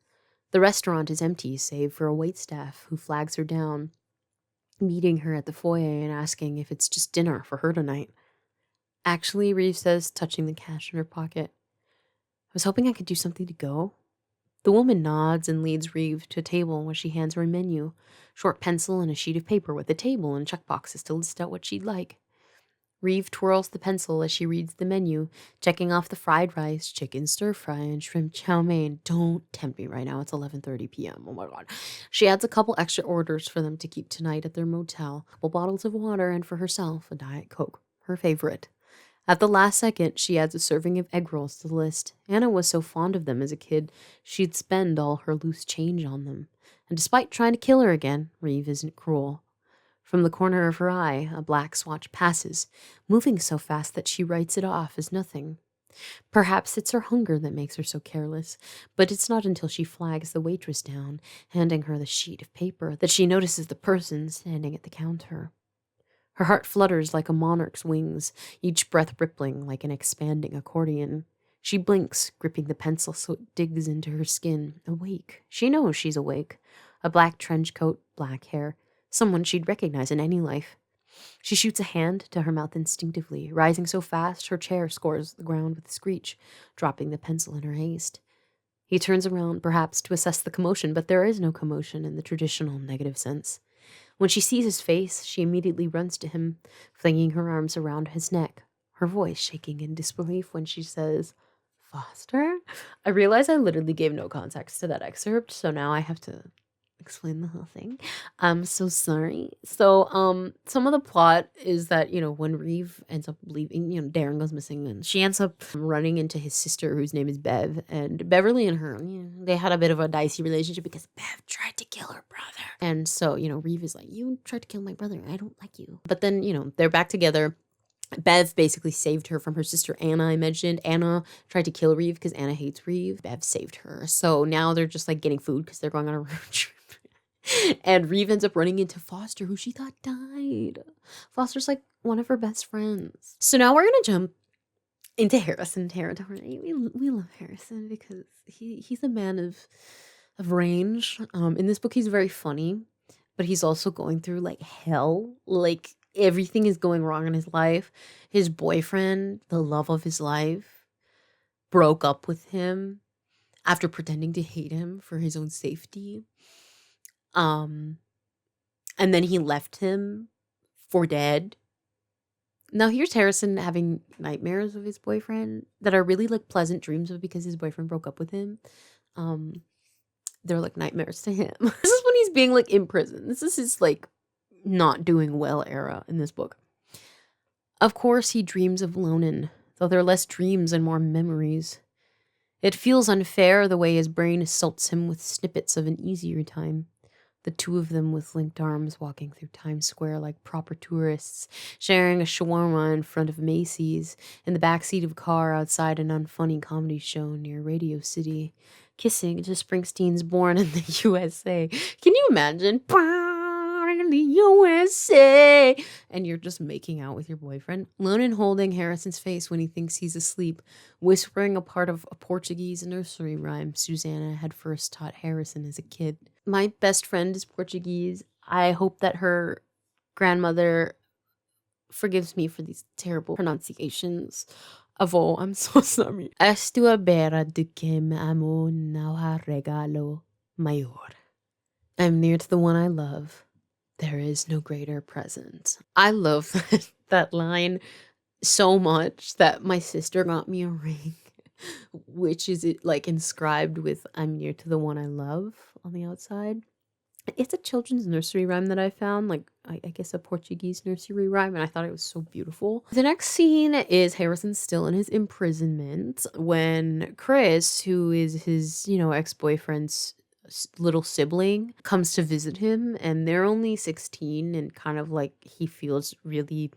The restaurant is empty, save for a waitstaff who flags her down, meeting her at the foyer and asking if it's just dinner for her tonight. "Actually," Reeve says, touching the cash in her pocket, "I was hoping I could do something to go." The woman nods and leads Reeve to a table where she hands her a menu, short pencil and a sheet of paper with a table and checkboxes to list out what she'd like. Reeve twirls the pencil as she reads the menu, checking off the fried rice, chicken stir-fry, and shrimp chow mein. Don't tempt me right now. It's 11:30 p.m. Oh my God. She adds a couple extra orders for them to keep tonight at their motel, a couple bottles of water, and for herself, a Diet Coke, her favorite. At the last second, she adds a serving of egg rolls to the list. Anna was so fond of them as a kid, she'd spend all her loose change on them. And despite trying to kill her again, Reeve isn't cruel. From the corner of her eye, a black swatch passes, moving so fast that she writes it off as nothing. Perhaps it's her hunger that makes her so careless, but it's not until she flags the waitress down, handing her the sheet of paper, that she notices the person standing at the counter. Her heart flutters like a monarch's wings, each breath rippling like an expanding accordion. She blinks, gripping the pencil so it digs into her skin. Awake. She knows she's awake. A black trench coat, black hair. Someone she'd recognize in any life. She shoots a hand to her mouth instinctively, rising so fast her chair scores the ground with a screech, dropping the pencil in her haste. He turns around, perhaps to assess the commotion, but there is no commotion in the traditional negative sense. When she sees his face, she immediately runs to him, flinging her arms around his neck, her voice shaking in disbelief when she says, "Foster?" I realize I literally gave no context to that excerpt, so now I have to explain the whole thing. I'm so sorry. So, some of the plot is that, when Reeve ends up leaving, Darren goes missing, and she ends up running into his sister, whose name is Bev, and Beverly and her, they had a bit of a dicey relationship because Bev tried to kill her brother. And so, Reeve is like, "You tried to kill my brother. I don't like you." But then, they're back together. Bev basically saved her from her sister Anna, I mentioned. Anna tried to kill Reeve because Anna hates Reeve. Bev saved her. So now they're just like getting food because they're going on a road trip. And Reeve ends up running into Foster, who she thought died. Foster's like one of her best friends. So now we're going to jump into Harrison territory. We love Harrison because he's a man of range. In this book, he's very funny, but he's also going through like hell. Like everything is going wrong in his life. His boyfriend, the love of his life, broke up with him after pretending to hate him for his own safety. And then he left him for dead. Now here's Harrison having nightmares of his boyfriend that are really like pleasant dreams of because his boyfriend broke up with him. They're like nightmares to him. This is when he's being like in prison. This is his like not doing well era in this book. Of course he dreams of Lonan, though they're less dreams and more memories. It feels unfair the way his brain assaults him with snippets of an easier time. The two of them with linked arms walking through Times Square like proper tourists, sharing a shawarma in front of Macy's, in the backseat of a car outside an unfunny comedy show near Radio City, kissing to Springsteen's Born in the USA. Can you imagine? Born in the USA! And you're just making out with your boyfriend. Lonan holding Harrison's face when he thinks he's asleep, whispering a part of a Portuguese nursery rhyme Susanna had first taught Harrison as a kid. My best friend is Portuguese. I hope that her grandmother forgives me for these terrible pronunciations. Avô, I'm so sorry. Estou à beira de que me amo, não há regalo maior. I'm near to the one I love. There is no greater present. I love that line so much that my sister got me a ring, which is it like inscribed with "I'm near to the one I love" on the outside. It's a children's nursery rhyme that I found, like I guess a Portuguese nursery rhyme, and I thought it was so beautiful. The next scene is Harrison still in his imprisonment when Chris, who is his, ex-boyfriend's little sibling, comes to visit him, and they're only 16, and kind of like he feels really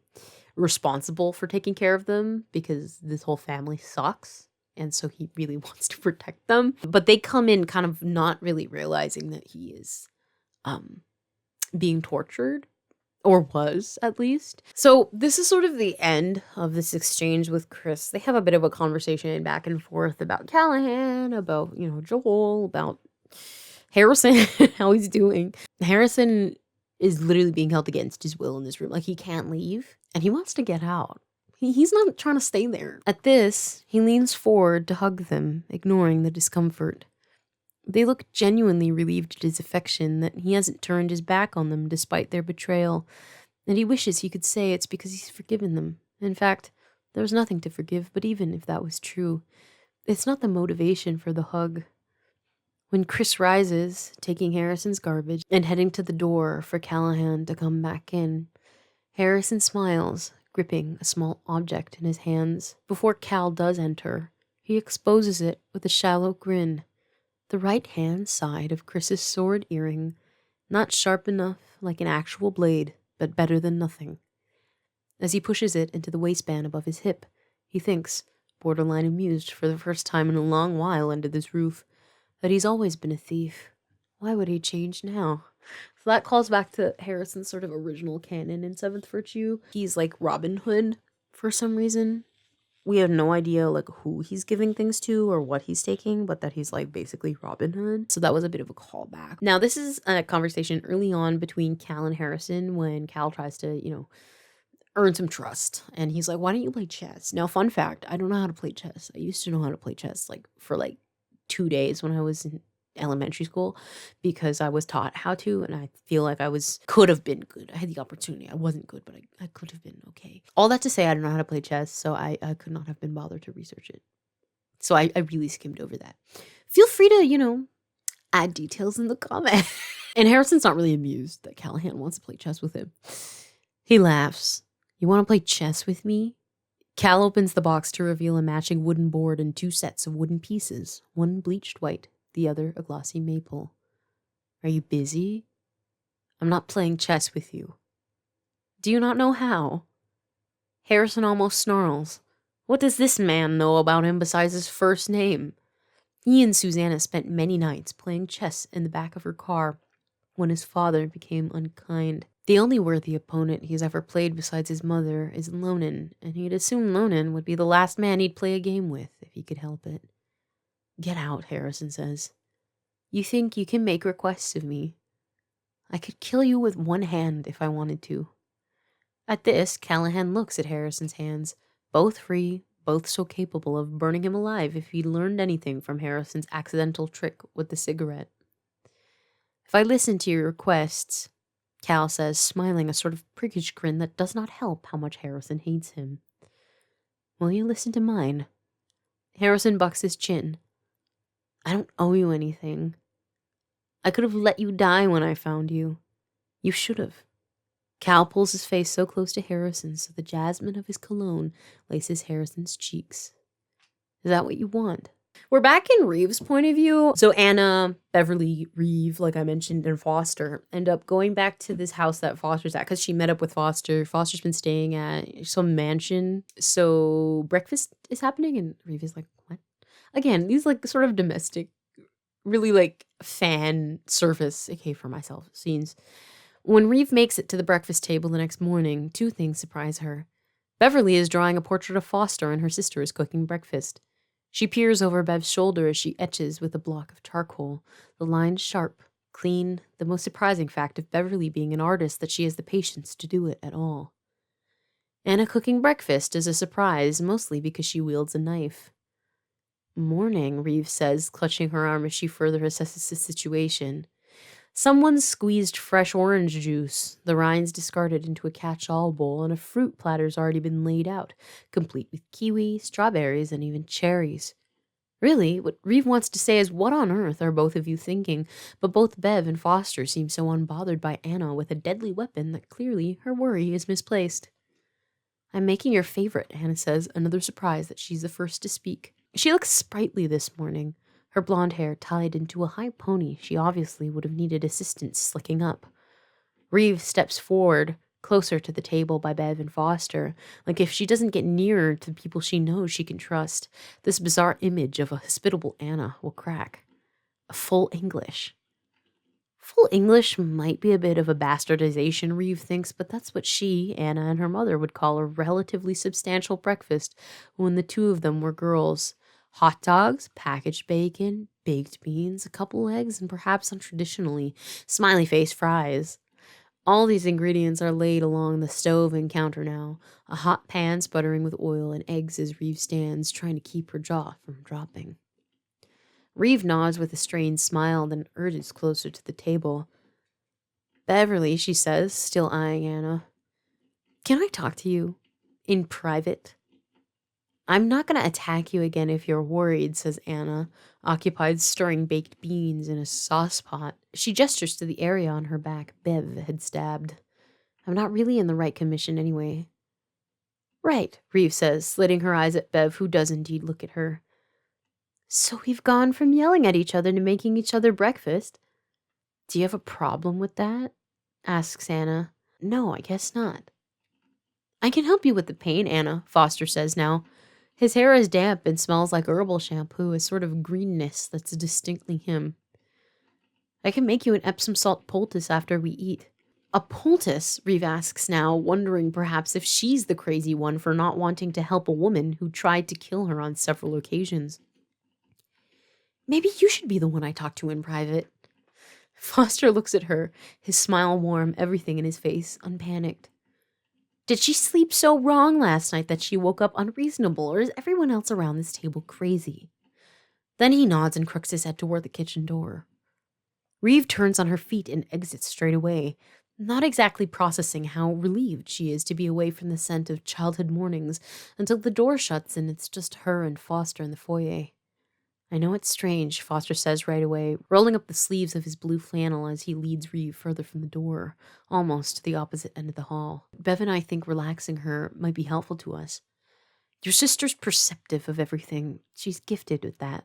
responsible for taking care of them because this whole family sucks. And so he really wants to protect them. But they come in kind of not really realizing that he is being tortured, or was at least. So this is sort of the end of this exchange with Chris. They have a bit of a conversation back and forth about Callahan, about, Joel, about Harrison, how he's doing. Harrison is literally being held against his will in this room. Like, he can't leave, and he wants to get out. He's not trying to stay there. At this, he leans forward to hug them, ignoring the discomfort. They look genuinely relieved at his affection, that he hasn't turned his back on them despite their betrayal, and he wishes he could say it's because he's forgiven them. In fact, there was nothing to forgive, but even if that was true, it's not the motivation for the hug. When Chris rises, taking Harrison's garbage and heading to the door for Callahan to come back in, Harrison smiles, gripping a small object in his hands. Before Cal does enter, he exposes it with a shallow grin. The right hand side of Chris's sword earring, not sharp enough like an actual blade, but better than nothing. As he pushes it into the waistband above his hip, he thinks, borderline amused for the first time in a long while under this roof, that he's always been a thief. Why would he change now? So that calls back to Harrison's sort of original canon in Seventh Virtue. He's like Robin Hood for some reason. We have no idea like who he's giving things to or what he's taking, but that he's like basically Robin Hood. So that was a bit of a callback. Now this is a conversation early on between Cal and Harrison when Cal tries to, earn some trust. And he's like, why don't you play chess? Now, fun fact, I don't know how to play chess. I used to know how to play chess like for like 2 days when I was in elementary school because I was taught how to, and I feel like could have been good. I had the opportunity. I wasn't good, but I could have been okay. All that to say, I don't know how to play chess, so I could not have been bothered to research it. So I really skimmed over that. Feel free to, add details in the comment. And Harrison's not really amused that Callahan wants to play chess with him. He laughs. You want to play chess with me? Cal opens the box to reveal a matching wooden board and 2 sets of wooden pieces, one bleached white, the other a glossy maple. Are you busy? I'm not playing chess with you. Do you not know how? Harrison almost snarls. What does this man know about him besides his first name? He and Susanna spent many nights playing chess in the back of her car when his father became unkind. The only worthy opponent he's ever played besides his mother is Lonan, and he'd assume Lonan would be the last man he'd play a game with if he could help it. Get out, Harrison says. You think you can make requests of me? I could kill you with one hand if I wanted to. At this, Callahan looks at Harrison's hands, both free, both so capable of burning him alive if he'd learned anything from Harrison's accidental trick with the cigarette. If I listen to your requests, Cal says, smiling a sort of priggish grin that does not help how much Harrison hates him. Will you listen to mine? Harrison bucks his chin. I don't owe you anything. I could have let you die when I found you. You should have. Cal pulls his face so close to Harrison's so the jasmine of his cologne laces Harrison's cheeks. Is that what you want? We're back in Reeve's point of view. So Anna, Beverly, Reeve, like I mentioned, and Foster end up going back to this house that Foster's at because she met up with Foster. Foster's been staying at some mansion. So breakfast is happening and Reeve is like, what? Again, these like sort of domestic, really like fan surface, okay for myself, scenes. When Reeve makes it to the breakfast table the next morning, two things surprise her. Beverly is drawing a portrait of Foster and her sister is cooking breakfast. She peers over Bev's shoulder as she etches with a block of charcoal, the lines sharp, clean, the most surprising fact of Beverly being an artist that she has the patience to do it at all. Anna cooking breakfast is a surprise, mostly because she wields a knife. Morning, Reeve says, clutching her arm as she further assesses the situation. Someone squeezed fresh orange juice, the rinds discarded into a catch-all bowl, and a fruit platter's already been laid out, complete with kiwi, strawberries, and even cherries. Really, what Reeve wants to say is, what on earth are both of you thinking? But both Bev and Foster seem so unbothered by Anna with a deadly weapon that clearly her worry is misplaced. I'm making your favorite, Anna says, another surprise that she's the first to speak. She looks sprightly this morning. Her blonde hair tied into a high pony she obviously would have needed assistance slicking up. Reeve steps forward, closer to the table by Bev and Foster, like if she doesn't get nearer to people she knows she can trust, this bizarre image of a hospitable Anna will crack. Full English. Full English might be a bit of a bastardization, Reeve thinks, but that's what she, Anna, and her mother would call a relatively substantial breakfast when the two of them were girls. Hot dogs, packaged bacon, baked beans, a couple eggs, and perhaps untraditionally, smiley face fries. All these ingredients are laid along the stove and counter now, a hot pan sputtering with oil and eggs as Reeve stands, trying to keep her jaw from dropping. Reeve nods with a strained smile, then urges closer to the table. Beverly, she says, still eyeing Anna. Can I talk to you? In private? I'm not going to attack you again if you're worried, says Anna, occupied stirring baked beans in a sauce pot. She gestures to the area on her back Bev had stabbed. I'm not really in the right commission anyway. Right, Reeve says, slitting her eyes at Bev, who does indeed look at her. So we've gone from yelling at each other to making each other breakfast. Do you have a problem with that? Asks Anna. No, I guess not. I can help you with the pain, Anna, Foster says now. His hair is damp and smells like herbal shampoo, a sort of greenness that's distinctly him. I can make you an Epsom salt poultice after we eat. A poultice? Reeve asks now, wondering perhaps if she's the crazy one for not wanting to help a woman who tried to kill her on several occasions. Maybe you should be the one I talk to in private. Foster looks at her, his smile warm, everything in his face unpanicked. Did she sleep so wrong last night that she woke up unreasonable, or is everyone else around this table crazy? Then he nods and crooks his head toward the kitchen door. Reeve turns on her feet and exits straight away, not exactly processing how relieved she is to be away from the scent of childhood mornings until the door shuts and it's just her and Foster in the foyer. I know it's strange, Foster says right away, rolling up the sleeves of his blue flannel as he leads Reeve further from the door, almost to the opposite end of the hall. Bev and I think relaxing her might be helpful to us. Your sister's perceptive of everything. She's gifted with that.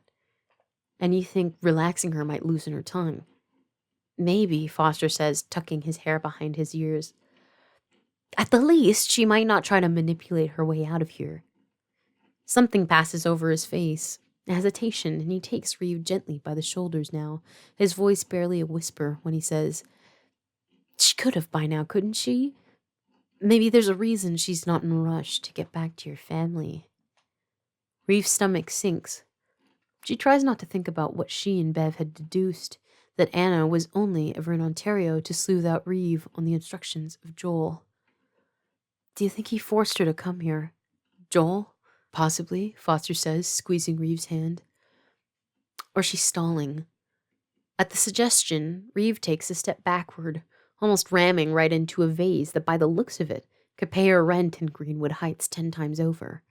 And you think relaxing her might loosen her tongue. Maybe, Foster says, tucking his hair behind his ears. At the least, she might not try to manipulate her way out of here. Something passes over his face. Hesitation, and he takes Reeve gently by the shoulders now, his voice barely a whisper when he says, She could have by now, couldn't she? Maybe there's a reason she's not in a rush to get back to your family. Reeve's stomach sinks. She tries not to think about what she and Bev had deduced, that Anna was only ever in Ontario to sleuth out Reeve on the instructions of Joel. Do you think he forced her to come here? Joel? Possibly, Foster says, squeezing Reeve's hand. Or she's stalling. At the suggestion, Reeve takes a step backward, almost ramming right into a vase that, by the looks of it, could pay her rent in Greenwood Heights 10 times over.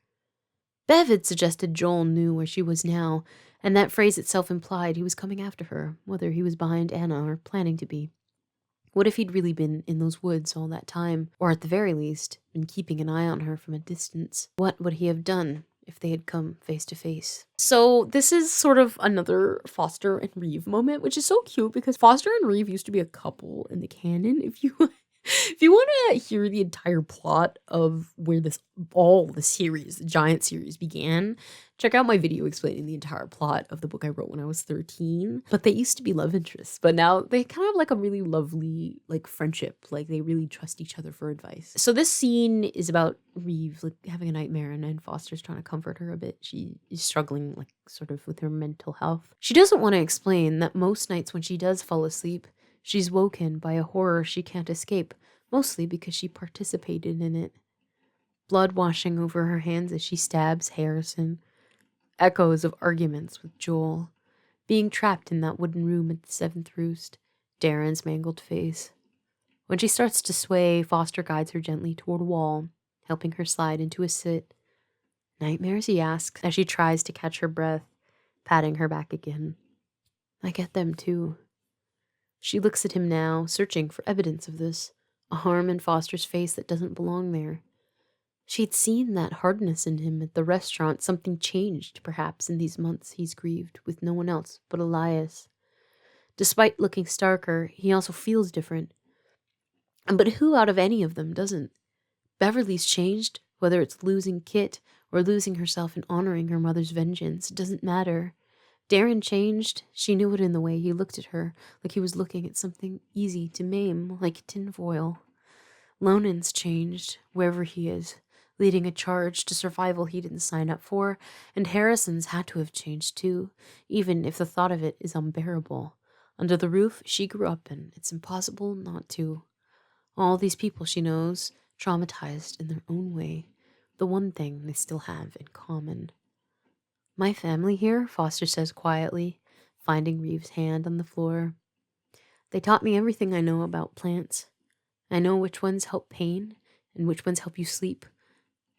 Bev had suggested Joel knew where she was now, and that phrase itself implied he was coming after her, whether he was behind Anna or planning to be. What if he'd really been in those woods all that time, or at the very least, been keeping an eye on her from a distance? What would he have done if they had come face to face? So this is sort of another Foster and Reeve moment, which is so cute because Foster and Reeve used to be a couple in the canon. If you want to hear the entire plot of where the series, the giant series began, check out my video explaining the entire plot of the book I wrote when I was 13. But they used to be love interests, but now they kind of have like a really lovely like friendship. Like they really trust each other for advice. So this scene is about Reeve like having a nightmare and Foster's trying to comfort her a bit. She is struggling like sort of with her mental health. She doesn't want to explain that most nights when she does fall asleep, she's woken by a horror she can't escape, mostly because she participated in it. Blood washing over her hands as she stabs Harrison. Echoes of arguments with Joel. Being trapped in that wooden room at the 7th Roost. Darren's mangled face. When she starts to sway, Foster guides her gently toward a wall, helping her slide into a sit. Nightmares, he asks, as she tries to catch her breath, patting her back again. I get them too. She looks at him now, searching for evidence of this, a harm in Foster's face that doesn't belong there. She'd seen that hardness in him at the restaurant. Something changed, perhaps, in these months he's grieved, with no one else but Elias. Despite looking starker, he also feels different. But who out of any of them doesn't? Beverly's changed, whether it's losing Kit or losing herself and honoring her mother's vengeance. It doesn't matter. Darren changed. She knew it in the way he looked at her, like he was looking at something easy to maim, like tinfoil. Lonan's changed, wherever he is, leading a charge to survival he didn't sign up for, and Harrison's had to have changed too, even if the thought of it is unbearable. Under the roof she grew up in, it's impossible not to. All these people she knows, traumatized in their own way, the one thing they still have in common. My family here, Foster says quietly, finding Reeve's hand on the floor. They taught me everything I know about plants. I know which ones help pain and which ones help you sleep.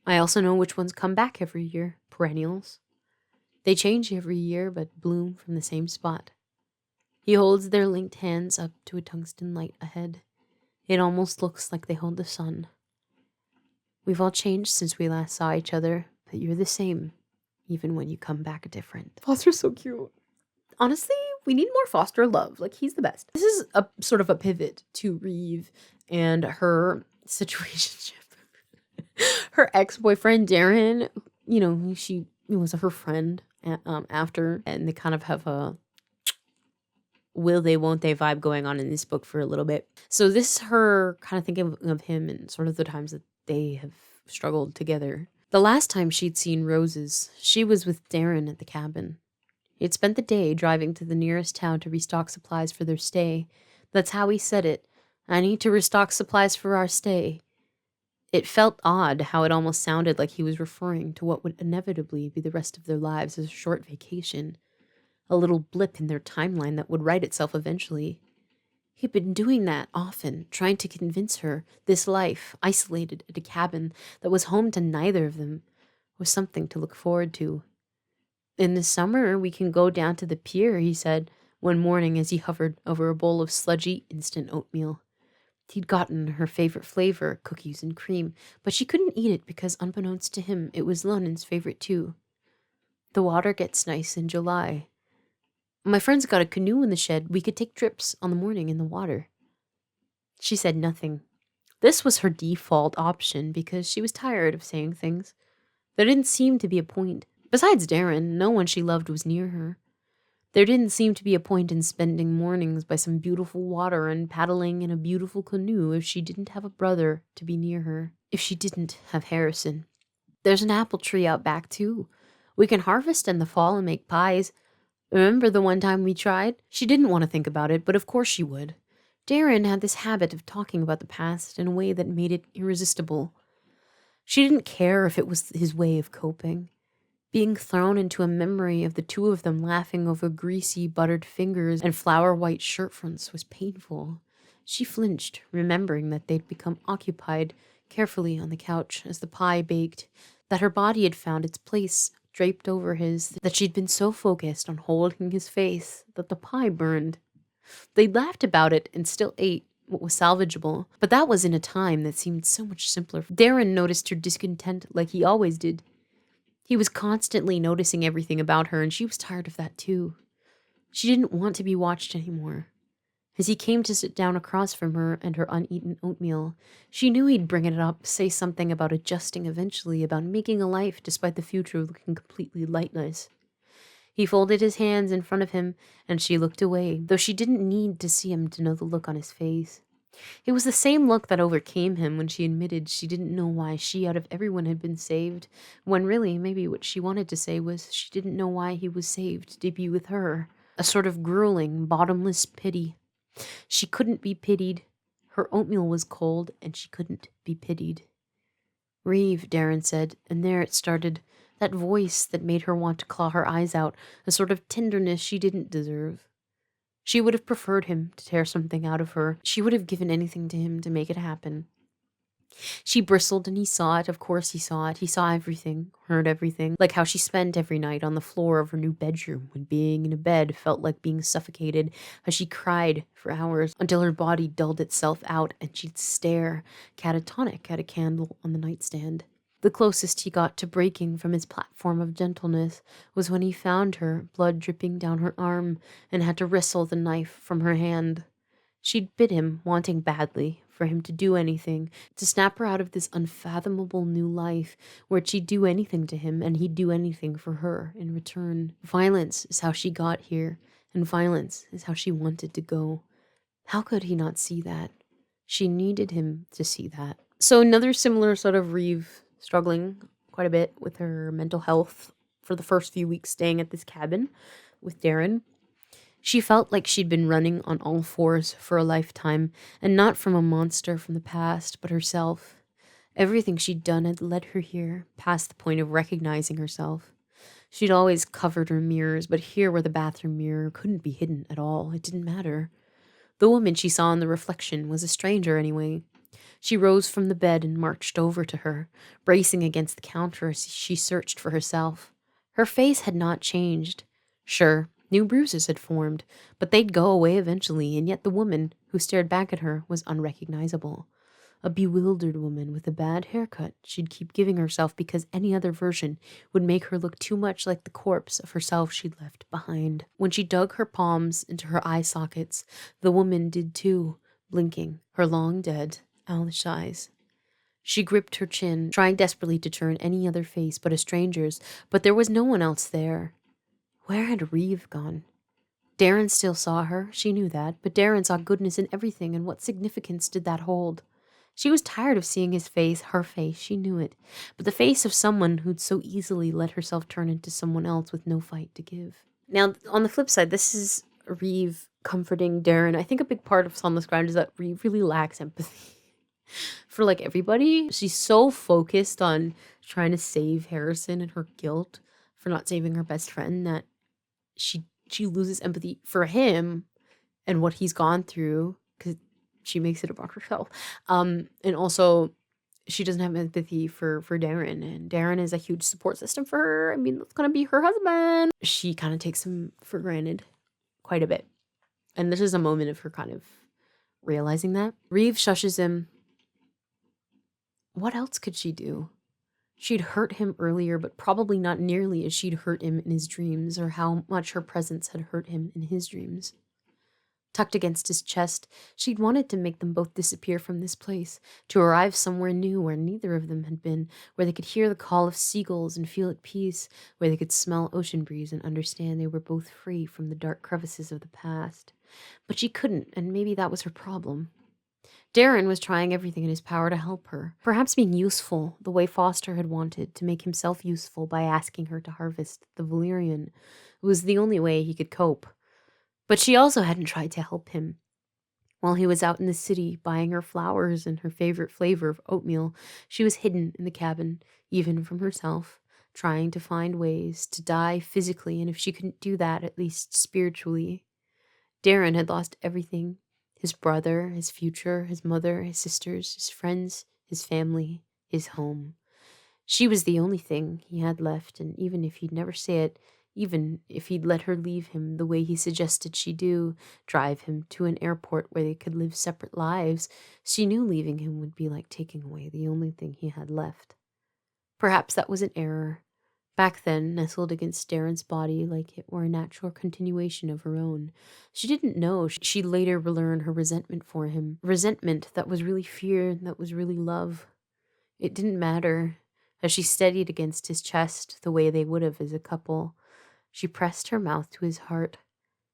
I also know which ones come back every year, perennials. They change every year but bloom from the same spot. He holds their linked hands up to a tungsten light ahead. It almost looks like they hold the sun. We've all changed since we last saw each other, but you're the same, even when you come back different. Foster's so cute. Honestly, we need more Foster love. Like, he's the best. This is a sort of a pivot to Reeve and her situationship. Her ex-boyfriend, Darren, you know, she was her friend after, and they kind of have a will they, won't they vibe going on in this book for a little bit. So this is her kind of thinking of him and sort of the times that they have struggled together. The last time she'd seen Roses, she was with Darren at the cabin. He'd spent the day driving to the nearest town to restock supplies for their stay. That's how he said it. I need to restock supplies for our stay. It felt odd how it almost sounded like he was referring to what would inevitably be the rest of their lives as a short vacation. A little blip in their timeline that would right itself eventually. He'd been doing that often, trying to convince her this life, isolated at a cabin that was home to neither of them, was something to look forward to. In the summer, we can go down to the pier, he said, one morning as he hovered over a bowl of sludgy instant oatmeal. He'd gotten her favorite flavor, cookies and cream, but she couldn't eat it because, unbeknownst to him, it was Lonan's favorite too. The water gets nice in July. My friend's got a canoe in the shed. We could take trips on the morning in the water. She said nothing. This was her default option because she was tired of saying things. There didn't seem to be a point. Besides Darren, no one she loved was near her. There didn't seem to be a point in spending mornings by some beautiful water and paddling in a beautiful canoe if she didn't have a brother to be near her, if she didn't have Harrison. There's an apple tree out back, too. We can harvest in the fall and make pies. Remember the one time we tried? She didn't want to think about it, but of course she would. Darren had this habit of talking about the past in a way that made it irresistible. She didn't care if it was his way of coping. Being thrown into a memory of the two of them laughing over greasy, buttered fingers and flower-white shirt fronts was painful. She flinched, remembering that they'd become occupied carefully on the couch as the pie baked, that her body had found its place draped over his, that she'd been so focused on holding his face that the pie burned. They laughed about it and still ate what was salvageable, but that was in a time that seemed so much simpler. Darren noticed her discontent like he always did. He was constantly noticing everything about her, and she was tired of that too. She didn't want to be watched anymore. As he came to sit down across from her and her uneaten oatmeal, she knew he'd bring it up, say something about adjusting eventually, about making a life despite the future looking completely lightless. He folded his hands in front of him, and she looked away, though she didn't need to see him to know the look on his face. It was the same look that overcame him when she admitted she didn't know why she out of everyone had been saved, when really maybe what she wanted to say was she didn't know why he was saved to be with her. A sort of grueling, bottomless pity. She couldn't be pitied. Her oatmeal was cold, and she couldn't be pitied. "Reeve," Darren said, and there it started. That voice that made her want to claw her eyes out, a sort of tenderness she didn't deserve. She would have preferred him to tear something out of her. She would have given anything to him to make it happen. She bristled, and he saw it. Of course he saw it. He saw everything, heard everything, like how she spent every night on the floor of her new bedroom when being in a bed felt like being suffocated, how she cried for hours until her body dulled itself out and she'd stare, catatonic, at a candle on the nightstand. The closest he got to breaking from his platform of gentleness was when he found her, blood dripping down her arm, and had to wrestle the knife from her hand. She'd bid him, wanting badly for him to do anything, to snap her out of this unfathomable new life where she'd do anything to him and he'd do anything for her in return. Violence is how she got here, and violence is how she wanted to go. How could he not see that? She needed him to see that. So another similar sort of Reeve struggling quite a bit with her mental health for the first few weeks staying at this cabin with Darren. She felt like she'd been running on all fours for a lifetime, and not from a monster from the past, but herself. Everything she'd done had led her here, past the point of recognizing herself. She'd always covered her mirrors, but here where the bathroom mirror couldn't be hidden at all, it didn't matter. The woman she saw in the reflection was a stranger anyway. She rose from the bed and marched over to her, bracing against the counter as she searched for herself. Her face had not changed. Sure, new bruises had formed, but they'd go away eventually, and yet the woman who stared back at her was unrecognizable. A bewildered woman with a bad haircut she'd keep giving herself because any other version would make her look too much like the corpse of herself she'd left behind. When she dug her palms into her eye sockets, the woman did too, blinking, her long dead, owlish eyes. She gripped her chin, trying desperately to turn any other face but a stranger's, but there was no one else there. Where had Reeve gone? Darren still saw her, she knew that, but Darren saw goodness in everything, and what significance did that hold? She was tired of seeing his face, her face, she knew it, but the face of someone who'd so easily let herself turn into someone else with no fight to give. Now, on the flip side, this is Reeve comforting Darren. I think a big part of SUNLESS GROUND is that Reeve really lacks empathy for like everybody. She's so focused on trying to save Harrison and her guilt for not saving her best friend that she loses empathy for him and what he's gone through because she makes it about herself. And also she doesn't have empathy for Darren, and Darren is a huge support system for her. I mean, that's gonna be her husband. She kind of takes him for granted quite a bit. And this is a moment of her kind of realizing that. Reeve shushes him. What else could she do? She'd hurt him earlier, but probably not nearly as she'd hurt him in his dreams, or how much her presence had hurt him in his dreams. Tucked against his chest, she'd wanted to make them both disappear from this place, to arrive somewhere new where neither of them had been, where they could hear the call of seagulls and feel at peace, where they could smell ocean breeze and understand they were both free from the dark crevices of the past. But she couldn't, and maybe that was her problem. Darren was trying everything in his power to help her, perhaps being useful the way Foster had wanted, to make himself useful by asking her to harvest the valerian. It was the only way he could cope. But she also hadn't tried to help him. While he was out in the city buying her flowers and her favorite flavor of oatmeal, she was hidden in the cabin, even from herself, trying to find ways to die physically, and if she couldn't do that, at least spiritually. Darren had lost everything. His brother, his future, his mother, his sisters, his friends, his family, his home. She was the only thing he had left, and even if he'd never say it, even if he'd let her leave him the way he suggested she do, drive him to an airport where they could live separate lives, she knew leaving him would be like taking away the only thing he had left. Perhaps that was an error. Back then, nestled against Darren's body like it were a natural continuation of her own. She didn't know she'd later learn her resentment for him. Resentment that was really fear, that was really love. It didn't matter. As she steadied against his chest the way they would have as a couple, she pressed her mouth to his heart.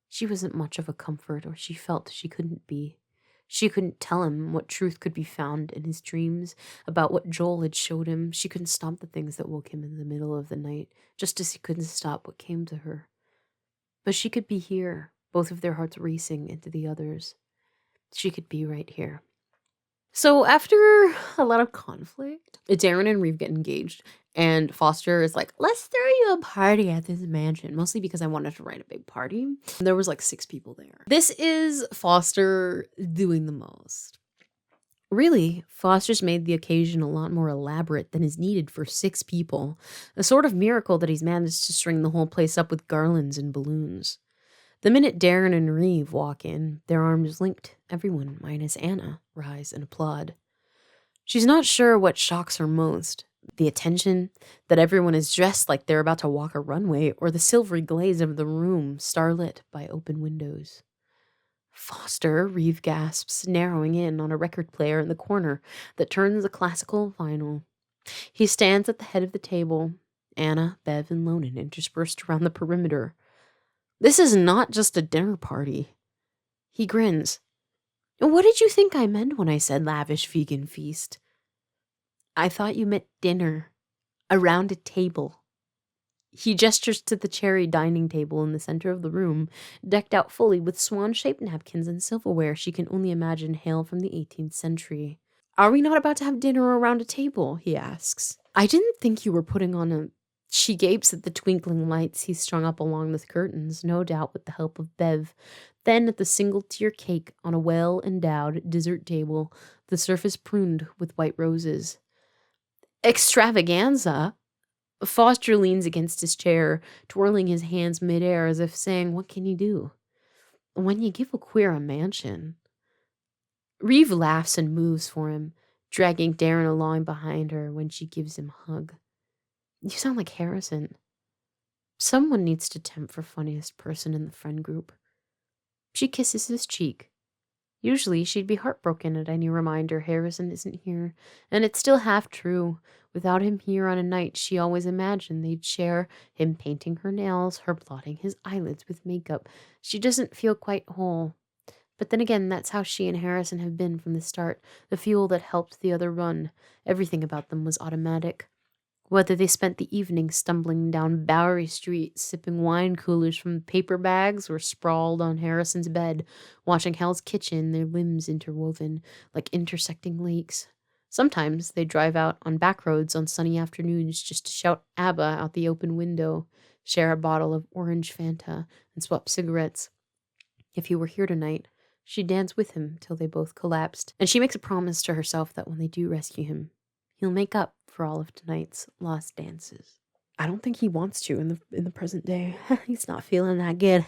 She wasn't much of a comfort, or she felt she couldn't be. She couldn't tell him what truth could be found in his dreams about what Joel had showed him. She couldn't stop the things that woke him in the middle of the night, just as he couldn't stop what came to her. But she could be here, both of their hearts racing into the other's. She could be right here. So after a lot of conflict, Darren and Reeve get engaged, and Foster is like, let's throw you a party at this mansion, mostly because I wanted to write a big party. There was like 6 people there. This is Foster doing the most. Really, Foster's made the occasion a lot more elaborate than is needed for 6 people, a sort of miracle that he's managed to string the whole place up with garlands and balloons. The minute Darren and Reeve walk in, their arms linked, everyone minus Anna rise and applaud. She's not sure what shocks her most, the attention, that everyone is dressed like they're about to walk a runway, or the silvery glaze of the room starlit by open windows. Foster, Reeve gasps, narrowing in on a record player in the corner that turns a classical vinyl. He stands at the head of the table, Anna, Bev, and Lonan interspersed around the perimeter. This is not just a dinner party. He grins. What did you think I meant when I said lavish vegan feast? I thought you meant dinner. Around a table. He gestures to the cherry dining table in the center of the room, decked out fully with swan-shaped napkins and silverware she can only imagine hail from the 18th century. Are we not about to have dinner around a table? He asks. I didn't think you were putting on a... She gapes at the twinkling lights he's strung up along the curtains, no doubt with the help of Bev, then at the single-tier cake on a well-endowed dessert table, the surface pruned with white roses. Extravaganza! Foster leans against his chair, twirling his hands midair as if saying, what can you do? When you give a queer a mansion. Reeve laughs and moves for him, dragging Darren along behind her when she gives him a hug. You sound like Harrison. Someone needs to tempt for funniest person in the friend group. She kisses his cheek. Usually she'd be heartbroken at any reminder Harrison isn't here, and it's still half true. Without him here on a night she always imagined they'd share, him painting her nails, her blotting his eyelids with makeup. She doesn't feel quite whole. But then again, that's how she and Harrison have been from the start, the fuel that helped the other run. Everything about them was automatic. Whether they spent the evening stumbling down Bowery Street, sipping wine coolers from paper bags, or sprawled on Harrison's bed, watching Hell's Kitchen, their limbs interwoven like intersecting lakes. Sometimes they drive out on back roads on sunny afternoons just to shout ABBA out the open window, share a bottle of orange Fanta, and swap cigarettes. If he were here tonight, she'd dance with him till they both collapsed, and she makes a promise to herself that when they do rescue him, he'll make up for all of tonight's lost dances. I don't think he wants to in the present day. He's not feeling that good.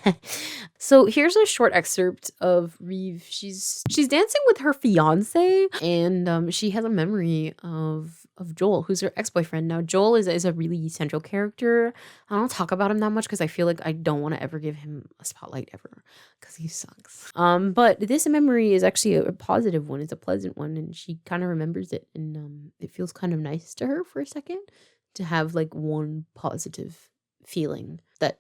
So here's a short excerpt of Reeve. She's dancing with her fiance, and she has a memory of Joel, who's her ex-boyfriend. Now Joel is a really central character. I don't talk about him that much because I feel like I don't want to ever give him a spotlight ever because he sucks. But this memory is actually a positive one. It's a pleasant one, and she kind of remembers it, and it feels kind of nice to her for a second to have like one positive feeling that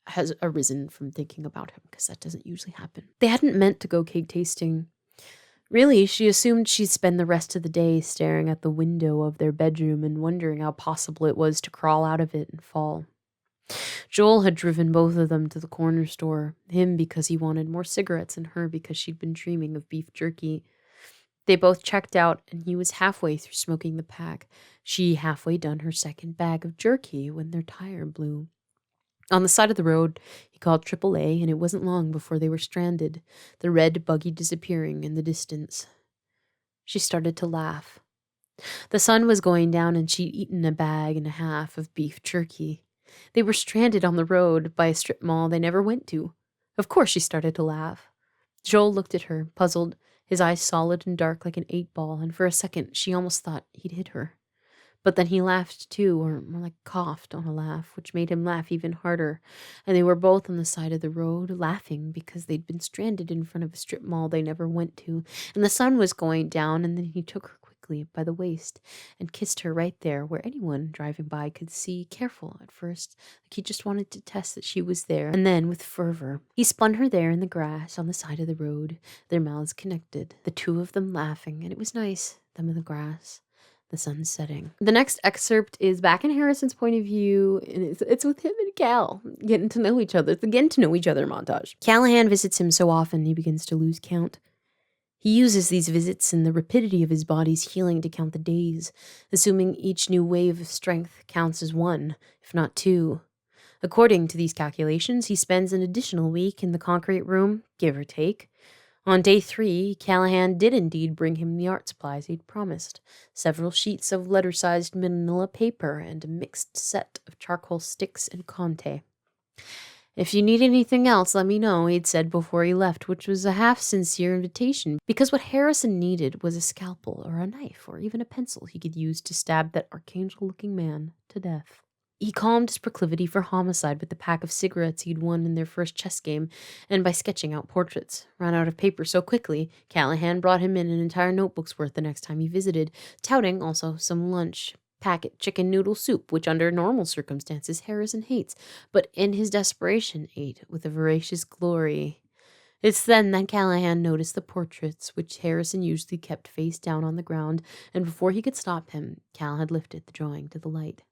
has arisen from thinking about him, because that doesn't usually happen. They hadn't meant to go cake tasting. Really, she assumed she'd spend the rest of the day staring at the window of their bedroom and wondering how possible it was to crawl out of it and fall. Joel had driven both of them to the corner store, him because he wanted more cigarettes and her because she'd been dreaming of beef jerky. They both checked out, and he was halfway through smoking the pack, she halfway done her second bag of jerky when their tire blew. On the side of the road, he called AAA, and it wasn't long before they were stranded, the red buggy disappearing in the distance. She started to laugh. The sun was going down and she'd eaten a bag and a half of beef jerky. They were stranded on the road by a strip mall they never went to. Of course she started to laugh. Joel looked at her, puzzled, his eyes solid and dark like an 8-ball, and for a second she almost thought he'd hit her. But then he laughed too, or more like coughed on a laugh, which made him laugh even harder, and they were both on the side of the road, laughing because they'd been stranded in front of a strip mall they never went to, and the sun was going down, and then he took her quickly by the waist and kissed her right there where anyone driving by could see, careful at first, like he just wanted to test that she was there, and then with fervor, he spun her there in the grass on the side of the road, their mouths connected, the two of them laughing, and it was nice, them in the grass. The sun setting. The next excerpt is back in Harrison's point of view, and it's with him and Cal getting to know each other. It's a getting to know each other montage. Callahan visits him so often he begins to lose count. He uses these visits and the rapidity of his body's healing to count the days, assuming each new wave of strength counts as one, if not two. According to these calculations, he spends an additional week in the concrete room, give or take. On day 3, Callahan did indeed bring him the art supplies he'd promised, several sheets of letter-sized manila paper and a mixed set of charcoal sticks and conte. "If you need anything else, let me know," he'd said before he left, which was a half-sincere invitation, because what Harrison needed was a scalpel or a knife or even a pencil he could use to stab that archangel-looking man to death. He calmed his proclivity for homicide with the pack of cigarettes he'd won in their first chess game, and by sketching out portraits. Ran out of paper so quickly, Callahan brought him in an entire notebook's worth the next time he visited, touting also some lunch packet chicken noodle soup, which under normal circumstances Harrison hates, but in his desperation ate with a voracious glory. It's then that Callahan noticed the portraits, which Harrison usually kept face down on the ground, and before he could stop him, Cal had lifted the drawing to the light.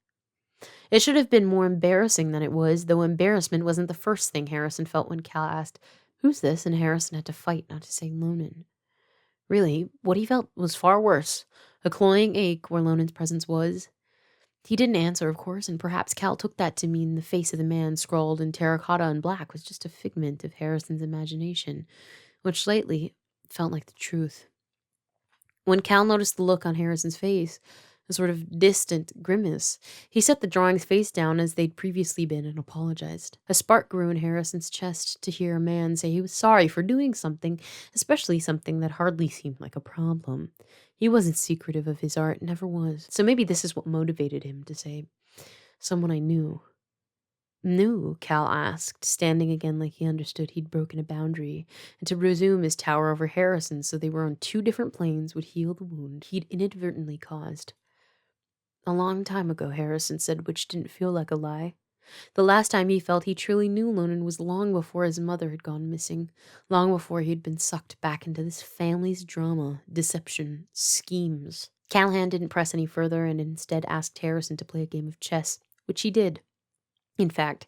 It should have been more embarrassing than it was, though embarrassment wasn't the first thing Harrison felt when Cal asked, "Who's this?" and Harrison had to fight not to say Lonan. Really, what he felt was far worse, a cloying ache where Lonan's presence was. He didn't answer, of course, and perhaps Cal took that to mean the face of the man scrawled in terracotta and black was just a figment of Harrison's imagination, which lately felt like the truth. When Cal noticed the look on Harrison's face, a sort of distant grimace, he set the drawings face down as they'd previously been and apologized. A spark grew in Harrison's chest to hear a man say he was sorry for doing something, especially something that hardly seemed like a problem. He wasn't secretive of his art, never was. So maybe this is what motivated him to say, "Someone I knew." "Knew?" Cal asked, standing again like he understood he'd broken a boundary, and to resume his tower over Harrison so they were on 2 different planes would heal the wound he'd inadvertently caused. "A long time ago," Harrison said, which didn't feel like a lie. The last time he felt he truly knew Lonan was long before his mother had gone missing, long before he'd been sucked back into this family's drama, deception, schemes. Callahan didn't press any further and instead asked Harrison to play a game of chess, which he did. In fact,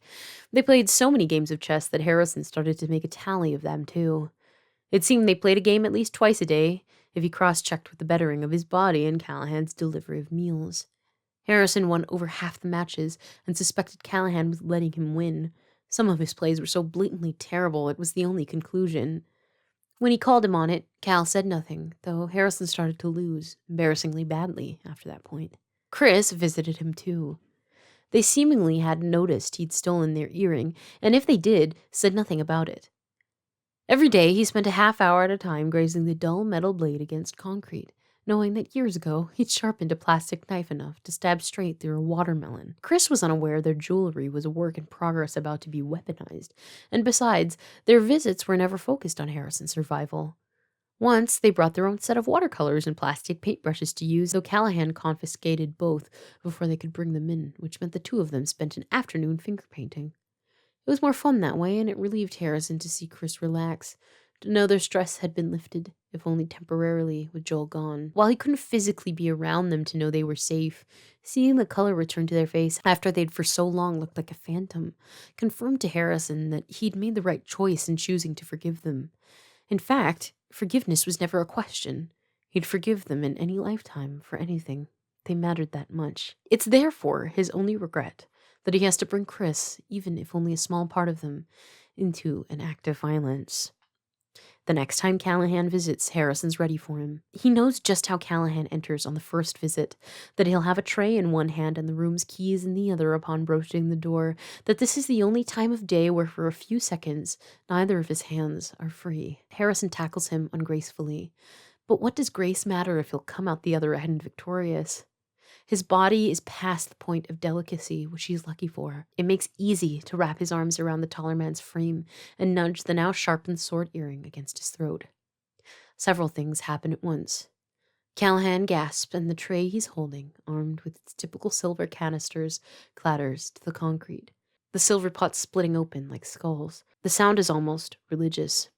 they played so many games of chess that Harrison started to make a tally of them, too. It seemed they played a game at least twice a day, if he cross-checked with the bettering of his body and Callahan's delivery of meals. Harrison won over half the matches and suspected Callahan was letting him win. Some of his plays were so blatantly terrible it was the only conclusion. When he called him on it, Cal said nothing, though Harrison started to lose, embarrassingly badly, after that point. Chris visited him too. They seemingly hadn't noticed he'd stolen their earring, and if they did, said nothing about it. Every day he spent a half hour at a time grazing the dull metal blade against concrete, knowing that years ago he'd sharpened a plastic knife enough to stab straight through a watermelon. Chris was unaware their jewelry was a work in progress about to be weaponized, and besides, their visits were never focused on Harrison's survival. Once, they brought their own set of watercolors and plastic paintbrushes to use, though Callahan confiscated both before they could bring them in, which meant the two of them spent an afternoon finger painting. It was more fun that way, and it relieved Harrison to see Chris relax, to know their stress had been lifted, if only temporarily, with Joel gone. While he couldn't physically be around them to know they were safe, seeing the color return to their face after they'd for so long looked like a phantom confirmed to Harrison that he'd made the right choice in choosing to forgive them. In fact, forgiveness was never a question. He'd forgive them in any lifetime for anything. They mattered that much. It's therefore his only regret that he has to bring Chris, even if only a small part of them, into an act of violence. The next time Callahan visits, Harrison's ready for him. He knows just how Callahan enters on the first visit, that he'll have a tray in one hand and the room's keys in the other upon broaching the door, that this is the only time of day where for a few seconds neither of his hands are free. Harrison tackles him ungracefully. But what does grace matter if he'll come out the other end victorious? His body is past the point of delicacy, which he is lucky for. It makes easy to wrap his arms around the taller man's frame and nudge the now sharpened sword earring against his throat. Several things happen at once. Callahan gasps, and the tray he's holding, armed with its typical silver canisters, clatters to the concrete. The silver pots splitting open like skulls. The sound is almost religious.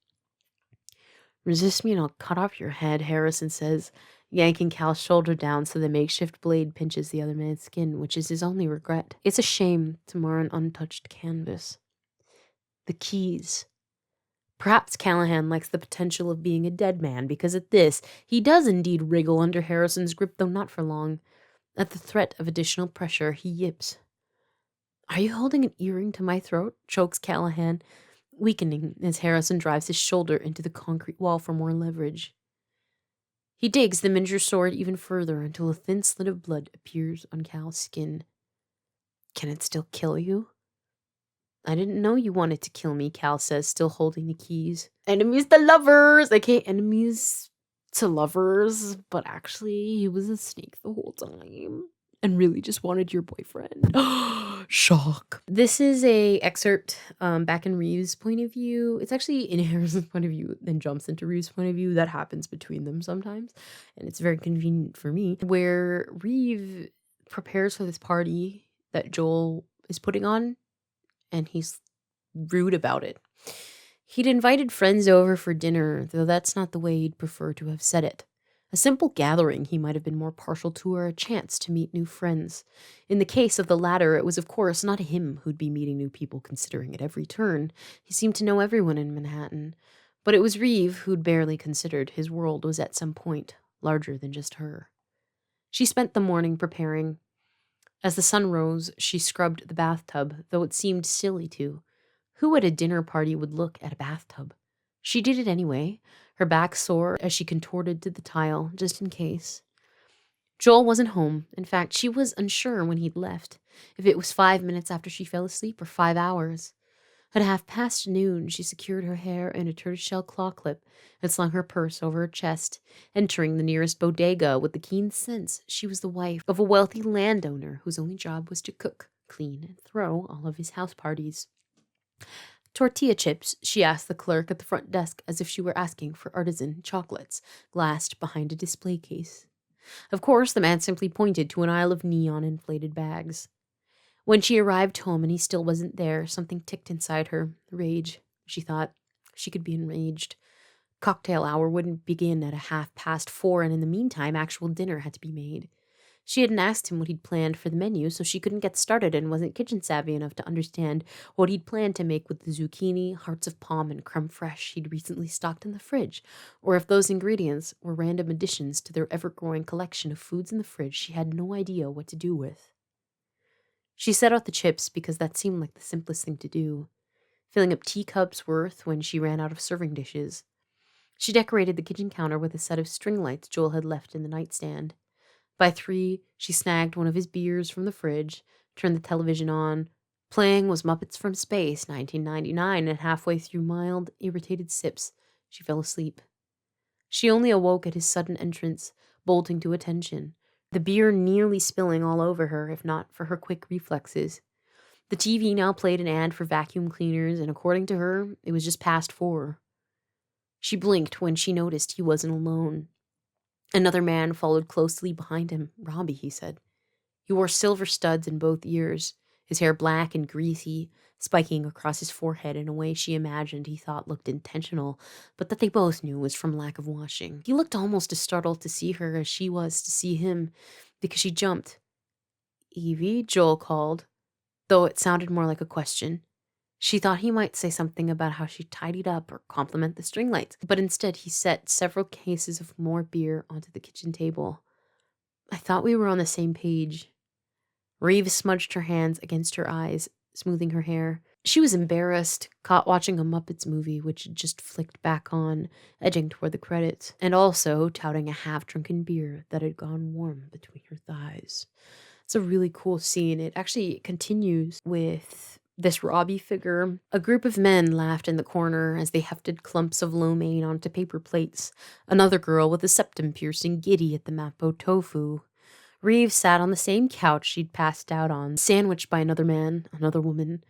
"Resist me and I'll cut off your head," Harrison says, yanking Cal's shoulder down so the makeshift blade pinches the other man's skin, which is his only regret. It's a shame to mar an untouched canvas. The keys. Perhaps Callahan likes the potential of being a dead man, because at this, he does indeed wriggle under Harrison's grip, though not for long. At the threat of additional pressure, he yips. "Are you holding an earring to my throat?" chokes Callahan, weakening as Harrison drives his shoulder into the concrete wall for more leverage. He digs the miniature sword even further until a thin slit of blood appears on Cal's skin. "Can it still kill you?" "I didn't know you wanted to kill me," Cal says, still holding the keys. Enemies to lovers! Okay, enemies to lovers, but actually he was a snake the whole time and really just wanted your boyfriend. Shock. This is a excerpt back in Reeve's point of view. It's actually in Harrison's point of view, then jumps into Reeve's point of view. That happens between them sometimes, and it's very convenient for me, where Reeve prepares for this party that Joel is putting on, and he's rude about it. He'd invited friends over for dinner, though that's not the way he'd prefer to have said it. A simple gathering he might have been more partial to, or a chance to meet new friends. In the case of the latter, it was of course not him who'd be meeting new people, considering at every turn. He seemed to know everyone in Manhattan. But it was Reeve who'd barely considered his world was at some point larger than just her. She spent the morning preparing. As the sun rose, she scrubbed the bathtub, though it seemed silly to. Who at a dinner party would look at a bathtub? She did it anyway, her back sore as she contorted to the tile, just in case. Joel wasn't home. In fact, she was unsure when he'd left, if it was 5 minutes after she fell asleep or 5 hours. At noon, she secured her hair in a tortoiseshell claw clip and slung her purse over her chest, entering the nearest bodega with the keen sense she was the wife of a wealthy landowner whose only job was to cook, clean, and throw all of his house parties. "Tortilla chips," she asked the clerk at the front desk as if she were asking for artisan chocolates, glassed behind a display case. Of course, the man simply pointed to an aisle of neon-inflated bags. When she arrived home and he still wasn't there, something ticked inside her. Rage, she thought. She could be enraged. Cocktail hour wouldn't begin at 4:30, and in the meantime, actual dinner had to be made. She hadn't asked him what he'd planned for the menu, so she couldn't get started and wasn't kitchen savvy enough to understand what he'd planned to make with the zucchini, hearts of palm, and creme fraiche he'd recently stocked in the fridge, or if those ingredients were random additions to their ever-growing collection of foods in the fridge she had no idea what to do with. She set out the chips because that seemed like the simplest thing to do, filling up teacups worth when she ran out of serving dishes. She decorated the kitchen counter with a set of string lights Joel had left in the nightstand. By 3, she snagged one of his beers from the fridge, turned the television on. Playing was Muppets from Space, 1999, and halfway through mild, irritated sips, she fell asleep. She only awoke at his sudden entrance, bolting to attention, the beer nearly spilling all over her, if not for her quick reflexes. The TV now played an ad for vacuum cleaners, and according to her, it was just past 4. She blinked when she noticed he wasn't alone. Another man followed closely behind him. "Robbie," he said. He wore silver studs in both ears, his hair black and greasy, spiking across his forehead in a way she imagined he thought looked intentional, but that they both knew was from lack of washing. He looked almost as startled to see her as she was to see him, because she jumped. "Evie," Joel called, though it sounded more like a question. She thought he might say something about how she tidied up or compliment the string lights, but instead he set several cases of more beer onto the kitchen table. "I thought we were on the same page." Reeve smudged her hands against her eyes, smoothing her hair. She was embarrassed, caught watching a Muppets movie which had just flicked back on, edging toward the credits, and also touting a half-drunken beer that had gone warm between her thighs. It's a really cool scene. It actually continues with this Robbie figure. A group of men laughed in the corner as they hefted clumps of lo mein onto paper plates. Another girl with a septum piercing giddy at the mapo tofu. Reeve sat on the same couch she'd passed out on, sandwiched by another man, another woman.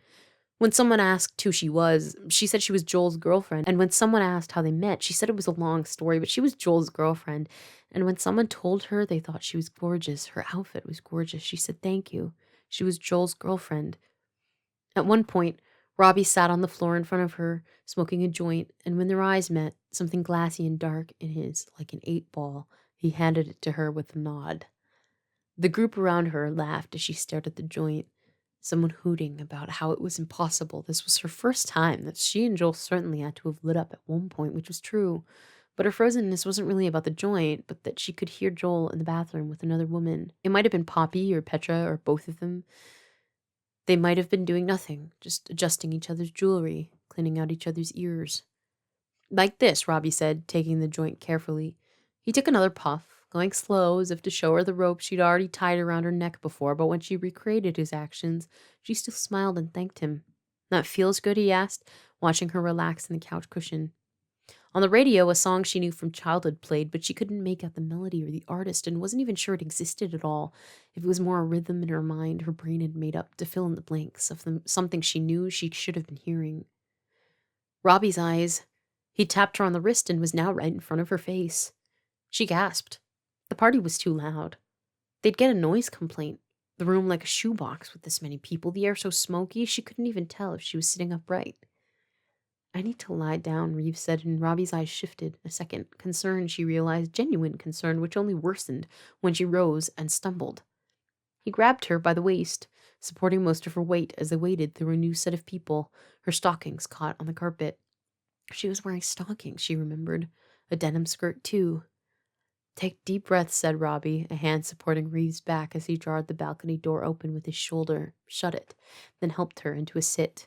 When someone asked who she was, she said she was Joel's girlfriend. And when someone asked how they met, she said it was a long story, but she was Joel's girlfriend. And when someone told her they thought she was gorgeous, her outfit was gorgeous, she said thank you. She was Joel's girlfriend. At one point, Robbie sat on the floor in front of her, smoking a joint, and when their eyes met, something glassy and dark in his, like an 8-ball, he handed it to her with a nod. The group around her laughed as she stared at the joint, someone hooting about how it was impossible. This was her first time that she and Joel certainly had to have lit up at one point, which was true. But her frozenness wasn't really about the joint, but that she could hear Joel in the bathroom with another woman. It might have been Poppy or Petra or both of them. They might have been doing nothing, just adjusting each other's jewelry, cleaning out each other's ears. Like this, Robbie said, taking the joint carefully. He took another puff, going slow as if to show her the rope she'd already tied around her neck before, but when she recreated his actions, she still smiled and thanked him. That feels good, he asked, watching her relax in the couch cushion. On the radio, a song she knew from childhood played, but she couldn't make out the melody or the artist and wasn't even sure it existed at all. If it was more a rhythm in her mind, her brain had made up to fill in the blanks of something she knew she should have been hearing. Robbie's eyes. He tapped her on the wrist and was now right in front of her face. She gasped. The party was too loud. They'd get a noise complaint. The room like a shoebox with this many people, the air so smoky she couldn't even tell if she was sitting upright. I need to lie down, Reeve said, and Robbie's eyes shifted. A second, concern, she realized, genuine concern, which only worsened when she rose and stumbled. He grabbed her by the waist, supporting most of her weight as they waded through a new set of people, her stockings caught on the carpet. She was wearing stockings, she remembered. A denim skirt, too. Take deep breaths, said Robbie, a hand supporting Reeve's back as he jarred the balcony door open with his shoulder, shut it, then helped her into a sit.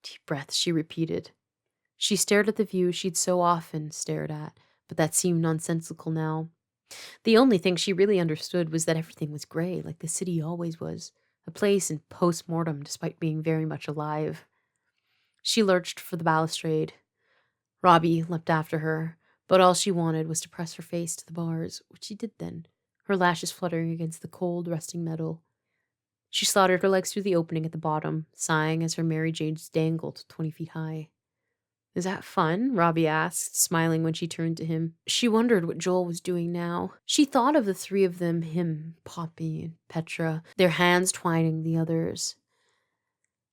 Deep breaths, she repeated. She stared at the view she'd so often stared at, but that seemed nonsensical now. The only thing she really understood was that everything was gray, like the city always was, a place in post-mortem despite being very much alive. She lurched for the balustrade. Robbie leapt after her, but all she wanted was to press her face to the bars, which she did then, her lashes fluttering against the cold, rusting metal. She slotted her legs through the opening at the bottom, sighing as her Mary Janes dangled 20 feet high. Is that fun? Robbie asked, smiling when she turned to him. She wondered what Joel was doing now. She thought of the three of them, him, Poppy, and Petra, their hands twining the others.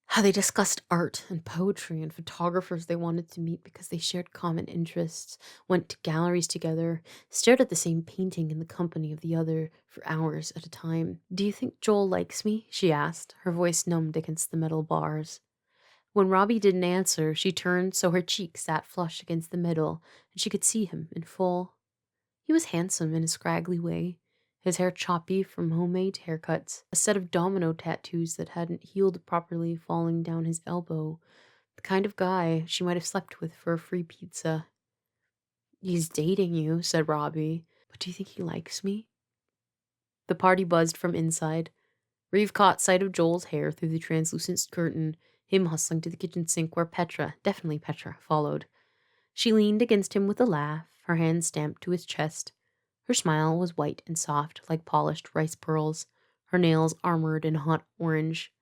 How they discussed art and poetry and photographers they wanted to meet because they shared common interests, went to galleries together, stared at the same painting in the company of the other for hours at a time. Do you think Joel likes me? She asked, her voice numbed against the metal bars. When Robbie didn't answer, she turned so her cheek sat flush against the middle, and she could see him in full. He was handsome in a scraggly way, his hair choppy from homemade haircuts, a set of domino tattoos that hadn't healed properly falling down his elbow, the kind of guy she might have slept with for a free pizza. He's dating you, said Robbie, but do you think he likes me? The party buzzed from inside. Reeve caught sight of Joel's hair through the translucent curtain, him hustling to the kitchen sink where Petra, definitely Petra, followed. She leaned against him with a laugh, her hand stamped to his chest. Her smile was white and soft, like polished rice pearls, her nails armored in hot orange.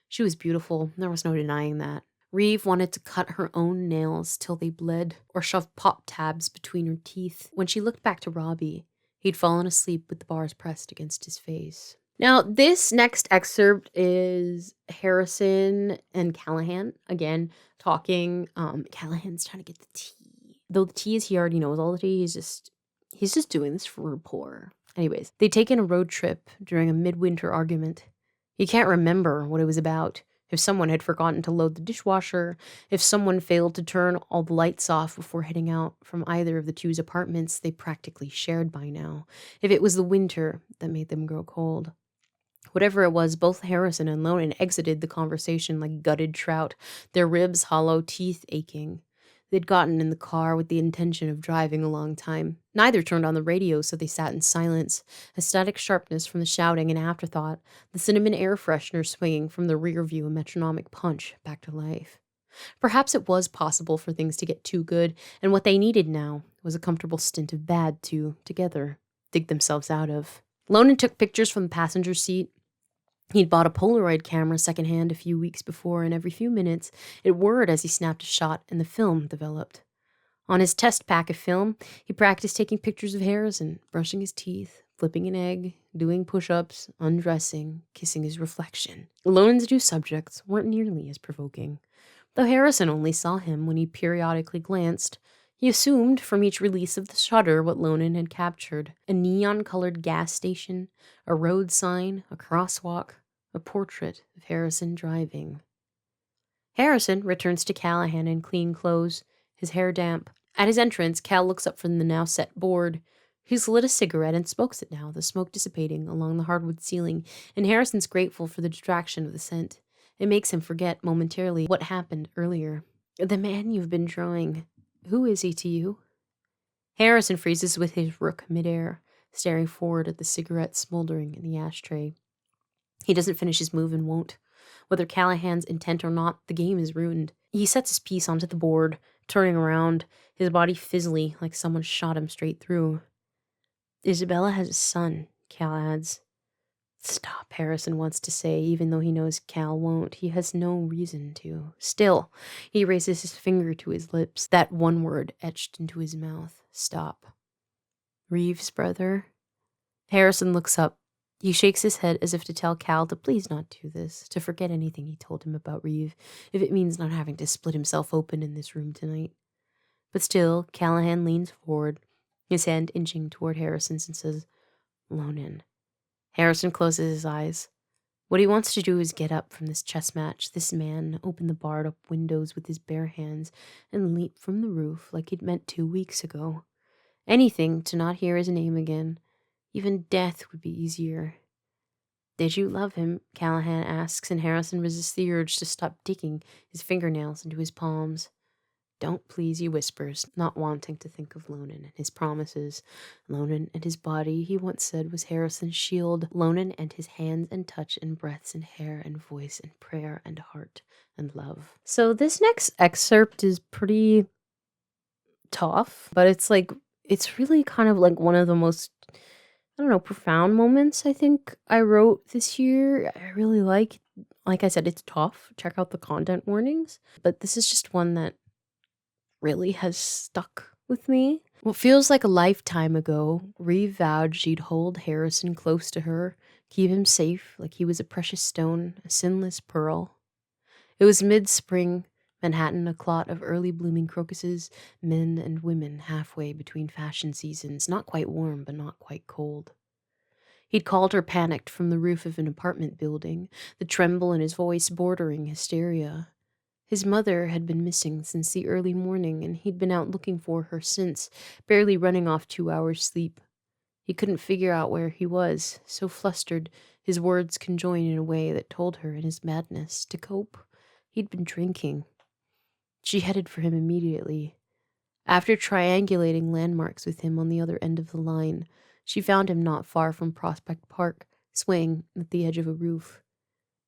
She was beautiful, there was no denying that. Reeve wanted to cut her own nails till they bled, or shove pop tabs between her teeth. When she looked back to Robbie, he'd fallen asleep with the bars pressed against his face. Now, this next excerpt is Harrison and Callahan, again, talking. Callahan's trying to get the tea. Though the tea is he already knows all the tea, he's just doing this for rapport. Anyways, they'd taken a road trip during a midwinter argument. He can't remember what it was about. If someone had forgotten to load the dishwasher, if someone failed to turn all the lights off before heading out from either of the two's apartments they practically shared by now, if it was the winter that made them grow cold. Whatever it was, both Harrison and Lonan exited the conversation like gutted trout, their ribs hollow, teeth aching. They'd gotten in the car with the intention of driving a long time. Neither turned on the radio, so they sat in silence, a static sharpness from the shouting an afterthought, the cinnamon air freshener swinging from the rear view a metronomic punch back to life. Perhaps it was possible for things to get too good, and what they needed now was a comfortable stint of bad to, together, dig themselves out of. Lonan took pictures from the passenger seat. He'd bought a Polaroid camera secondhand a few weeks before, and every few minutes it whirred as he snapped a shot, and the film developed. On his test pack of film, he practiced taking pictures of Harrison, brushing his teeth, flipping an egg, doing push-ups, undressing, kissing his reflection. Lonan's new subjects weren't nearly as provoking. Though Harrison only saw him when he periodically glanced, he assumed from each release of the shutter what Lonan had captured: a neon-colored gas station, a road sign, a crosswalk, a portrait of Harrison driving. Harrison returns to Callahan in clean clothes, his hair damp. At his entrance, Cal looks up from the now set board. He's lit a cigarette and smokes it now, the smoke dissipating along the hardwood ceiling, and Harrison's grateful for the distraction of the scent. It makes him forget momentarily what happened earlier. The man you've been drawing, who is he to you? Harrison freezes with his rook midair, staring forward at the cigarette smoldering in the ashtray. He doesn't finish his move and won't. Whether Callahan's intent or not, the game is ruined. He sets his piece onto the board, turning around, his body fizzly like someone shot him straight through. Isabella has a son, Cal adds. Stop, Harrison wants to say, even though he knows Cal won't. He has no reason to. Still, he raises his finger to his lips, that one word etched into his mouth. Stop. Reeve's brother? Harrison looks up. He shakes his head as if to tell Cal to please not do this, to forget anything he told him about Reeve, if it means not having to split himself open in this room tonight. But still, Callahan leans forward, his hand inching toward Harrison's, and says, Lonan. Harrison closes his eyes. What he wants to do is get up from this chess match, this man, open the barred up windows with his bare hands, and leap from the roof like he'd meant 2 weeks ago. Anything to not hear his name again. Even death would be easier. Did you love him? Callahan asks, and Harrison resists the urge to stop digging his fingernails into his palms. Don't please, he whispers, not wanting to think of Lonan and his promises. Lonan and his body, he once said, was Harrison's shield. Lonan and his hands and touch and breaths and hair and voice and prayer and heart and love. So this next excerpt is pretty tough, but it's really kind of like one of the most, profound moments I think I wrote this year. I really like I said, it's tough. Check out the content warnings, but this is just one that really has stuck with me. What feels like a lifetime ago, Reeve vowed she'd hold Harrison close to her, keep him safe like he was a precious stone, a sinless pearl. It was mid-spring, Manhattan a clot of early blooming crocuses, men and women halfway between fashion seasons, not quite warm but not quite cold. He'd called her panicked from the roof of an apartment building, the tremble in his voice bordering hysteria. His mother had been missing since the early morning, and he'd been out looking for her since, barely running off 2 hours' sleep. He couldn't figure out where he was, so flustered, his words conjoined in a way that told her in his madness to cope. He'd been drinking. She headed for him immediately. After triangulating landmarks with him on the other end of the line, she found him not far from Prospect Park, swaying at the edge of a roof.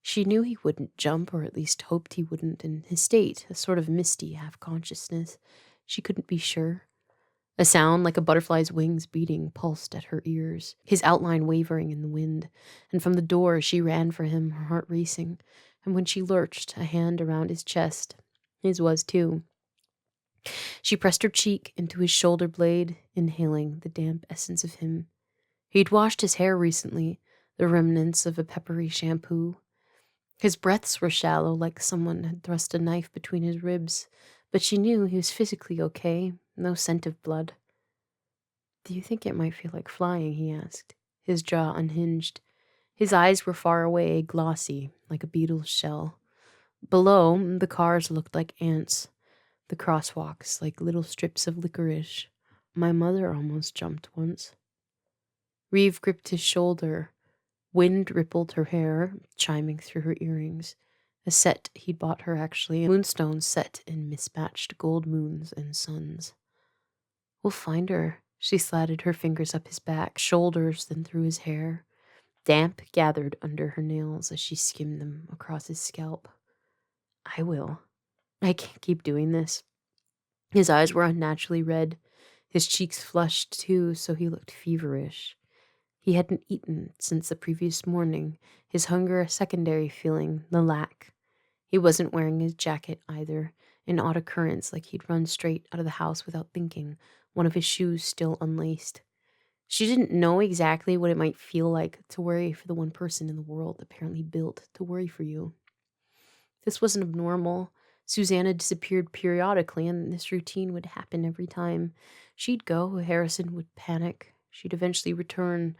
She knew he wouldn't jump, or at least hoped he wouldn't, in his state, a sort of misty half-consciousness. She couldn't be sure. A sound like a butterfly's wings beating pulsed at her ears, his outline wavering in the wind, and from the door she ran for him, her heart racing, and when she lurched, a hand around his chest, his was too. She pressed her cheek into his shoulder blade, inhaling the damp essence of him. He'd washed his hair recently, the remnants of a peppery shampoo. His breaths were shallow, like someone had thrust a knife between his ribs, but she knew he was physically okay, no scent of blood. Do you think it might feel like flying? He asked, his jaw unhinged. His eyes were far away, glossy, like a beetle's shell. Below, the cars looked like ants, the crosswalks like little strips of licorice. My mother almost jumped once. Reeve gripped his shoulder. Wind rippled her hair, chiming through her earrings. A set he'd bought her, actually, moonstones set in mismatched gold moons and suns. We'll find her. She slatted her fingers up his back, shoulders, then through his hair. Damp gathered under her nails as she skimmed them across his scalp. I will. I can't keep doing this. His eyes were unnaturally red. His cheeks flushed, too, so he looked feverish. He hadn't eaten since the previous morning, his hunger a secondary feeling, the lack. He wasn't wearing his jacket either, an odd occurrence like he'd run straight out of the house without thinking, one of his shoes still unlaced. She didn't know exactly what it might feel like to worry for the one person in the world apparently built to worry for you. This wasn't abnormal. Susanna disappeared periodically, and this routine would happen every time. She'd go, Harrison would panic. She'd eventually return.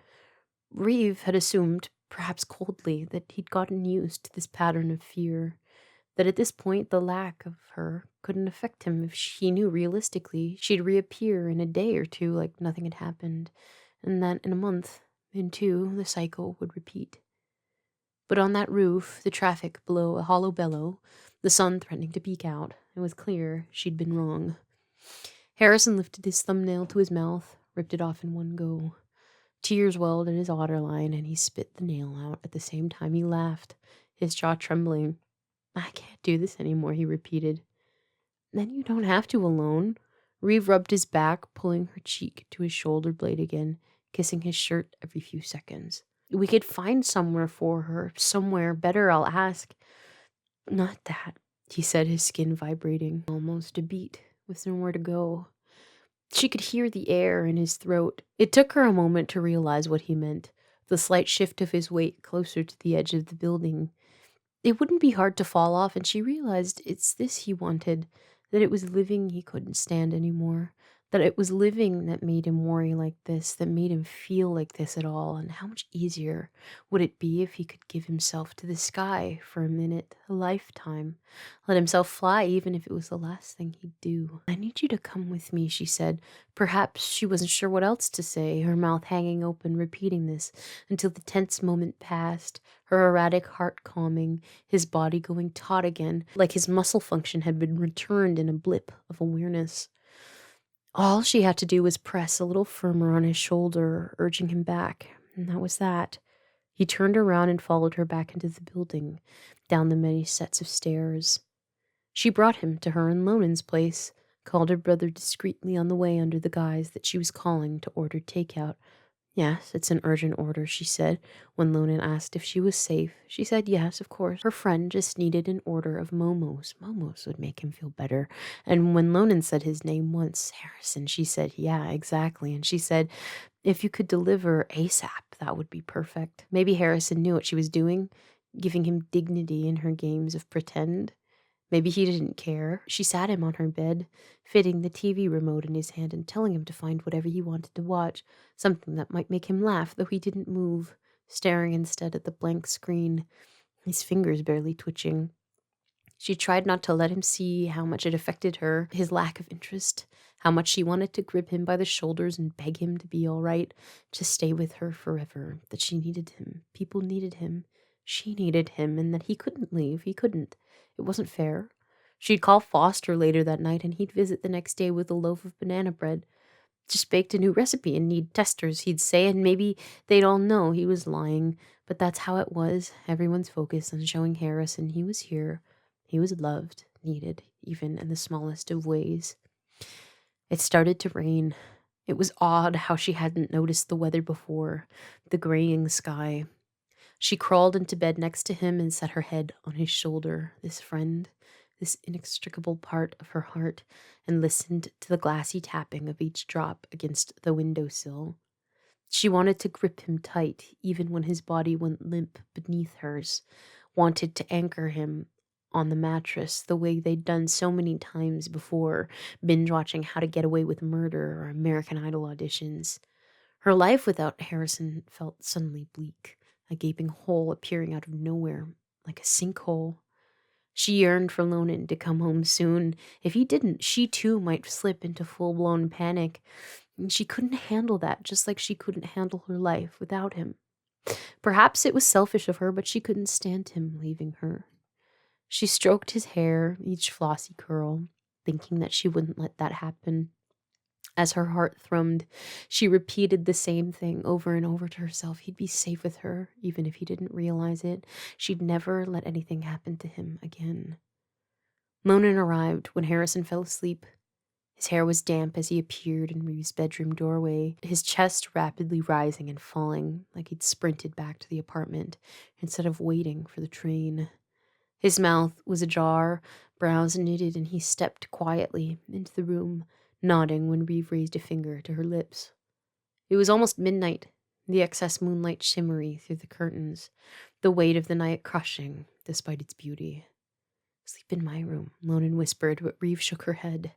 Reeve had assumed, perhaps coldly, that he'd gotten used to this pattern of fear, that at this point the lack of her couldn't affect him if he knew realistically she'd reappear in a day or two like nothing had happened, and that in a month, in two, the cycle would repeat. But on that roof, the traffic below a hollow bellow, the sun threatening to peek out, it was clear she'd been wrong. Harrison lifted his thumbnail to his mouth, ripped it off in one go. Tears welled at his waterline, and he spit the nail out at the same time he laughed, his jaw trembling. I can't do this anymore, he repeated. Then you don't have to alone. Reeve rubbed his back, pulling her cheek to his shoulder blade again, kissing his shirt every few seconds. We could find somewhere for her, somewhere better, I'll ask. Not that, he said, his skin vibrating, almost a beat, with nowhere to go. She could hear the air in his throat. It took her a moment to realize what he meant, the slight shift of his weight closer to the edge of the building. It wouldn't be hard to fall off, and she realized it's this he wanted, that it was living he couldn't stand anymore, that it was living that made him worry like this, that made him feel like this at all, and how much easier would it be if he could give himself to the sky for a minute, a lifetime, let himself fly even if it was the last thing he'd do. I need you to come with me, she said. Perhaps she wasn't sure what else to say, her mouth hanging open, repeating this, until the tense moment passed, her erratic heart calming, his body going taut again, like his muscle function had been returned in a blip of awareness. All she had to do was press a little firmer on his shoulder, urging him back, and that was that. He turned around and followed her back into the building, down the many sets of stairs. She brought him to her and Lonan's place, called her brother discreetly on the way under the guise that she was calling to order takeout. Yes, it's an urgent order, she said. When Lonan asked if she was safe, she said yes, of course. Her friend just needed an order of momos. Momos would make him feel better. And when Lonan said his name once, Harrison, she said, yeah, exactly. And she said, if you could deliver ASAP, that would be perfect. Maybe Harrison knew what she was doing, giving him dignity in her games of pretend. Maybe he didn't care. She sat him on her bed, fitting the TV remote in his hand and telling him to find whatever he wanted to watch, something that might make him laugh, though he didn't move, staring instead at the blank screen, his fingers barely twitching. She tried not to let him see how much it affected her, his lack of interest, how much she wanted to grip him by the shoulders and beg him to be all right, to stay with her forever, that she needed him, people needed him, she needed him, and that he couldn't leave, he couldn't. It wasn't fair. She'd call Foster later that night, and he'd visit the next day with a loaf of banana bread. Just baked a new recipe and need testers, he'd say, and maybe they'd all know he was lying, but that's how it was. Everyone's focused on showing Harrison he was here. He was loved, needed, even in the smallest of ways. It started to rain. It was odd how she hadn't noticed the weather before, the graying sky. She crawled into bed next to him and set her head on his shoulder, this friend, this inextricable part of her heart, and listened to the glassy tapping of each drop against the windowsill. She wanted to grip him tight, even when his body went limp beneath hers, wanted to anchor him on the mattress the way they'd done so many times before, binge-watching How to Get Away with Murder or American Idol auditions. Her life without Harrison felt suddenly bleak, a gaping hole appearing out of nowhere, like a sinkhole. She yearned for Lonan to come home soon. If he didn't, she too might slip into full-blown panic. And she couldn't handle that, just like she couldn't handle her life without him. Perhaps it was selfish of her, but she couldn't stand him leaving her. She stroked his hair, each flossy curl, thinking that she wouldn't let that happen. As her heart thrummed, she repeated the same thing over and over to herself. He'd be safe with her, even if he didn't realize it. She'd never let anything happen to him again. Lonan arrived when Harrison fell asleep. His hair was damp as he appeared in Reeve's bedroom doorway, his chest rapidly rising and falling like he'd sprinted back to the apartment instead of waiting for the train. His mouth was ajar, brows knitted, and he stepped quietly into the room, nodding when Reeve raised a finger to her lips. It was almost midnight, the excess moonlight shimmery through the curtains, the weight of the night crushing despite its beauty. "Sleep in my room," Lonan whispered, but Reeve shook her head.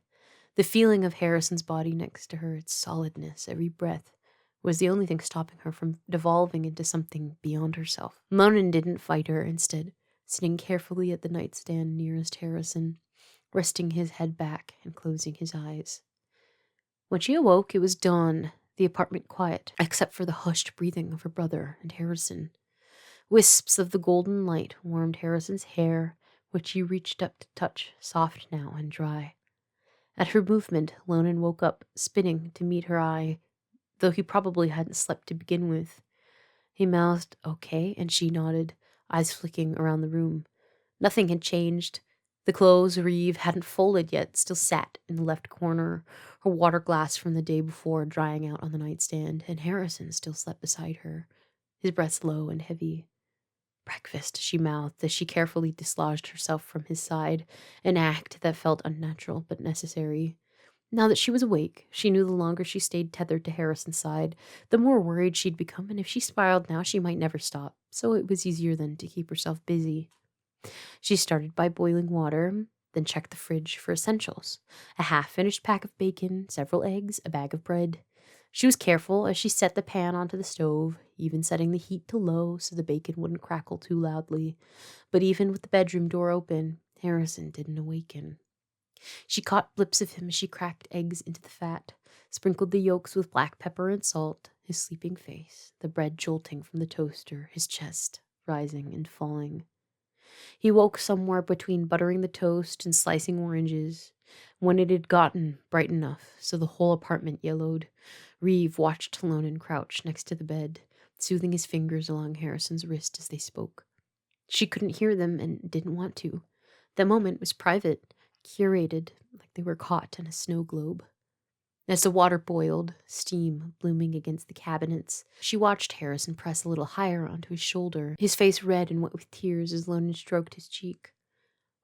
The feeling of Harrison's body next to her, its solidness, every breath, was the only thing stopping her from devolving into something beyond herself. Lonan didn't fight her, instead, sitting carefully at the nightstand nearest Harrison, resting his head back and closing his eyes. When she awoke, it was dawn, the apartment quiet, except for the hushed breathing of her brother and Harrison. Wisps of the golden light warmed Harrison's hair, which he reached up to touch, soft now and dry. At her movement, Lonan woke up, spinning to meet her eye, though he probably hadn't slept to begin with. He mouthed, "Okay," and she nodded, eyes flicking around the room. Nothing had changed. The clothes Reeve hadn't folded yet still sat in the left corner, her water glass from the day before drying out on the nightstand, and Harrison still slept beside her, his breath low and heavy. "Breakfast," she mouthed as she carefully dislodged herself from his side, an act that felt unnatural but necessary. Now that she was awake, she knew the longer she stayed tethered to Harrison's side, the more worried she'd become, and if she spiraled now, she might never stop, so it was easier then to keep herself busy. She started by boiling water, then checked the fridge for essentials: a half-finished pack of bacon, several eggs, a bag of bread. She was careful as she set the pan onto the stove, even setting the heat to low so the bacon wouldn't crackle too loudly. But even with the bedroom door open, Harrison didn't awaken. She caught blips of him as she cracked eggs into the fat, sprinkled the yolks with black pepper and salt, his sleeping face, the bread jolting from the toaster, his chest rising and falling. He woke somewhere between buttering the toast and slicing oranges, when it had gotten bright enough so the whole apartment yellowed. Reeve watched Lonan crouch next to the bed, soothing his fingers along Harrison's wrist as they spoke. She couldn't hear them and didn't want to. The moment was private, curated, like they were caught in a snow globe. As the water boiled, steam blooming against the cabinets, she watched Harrison press a little higher onto his shoulder, his face red and wet with tears as Lonan stroked his cheek.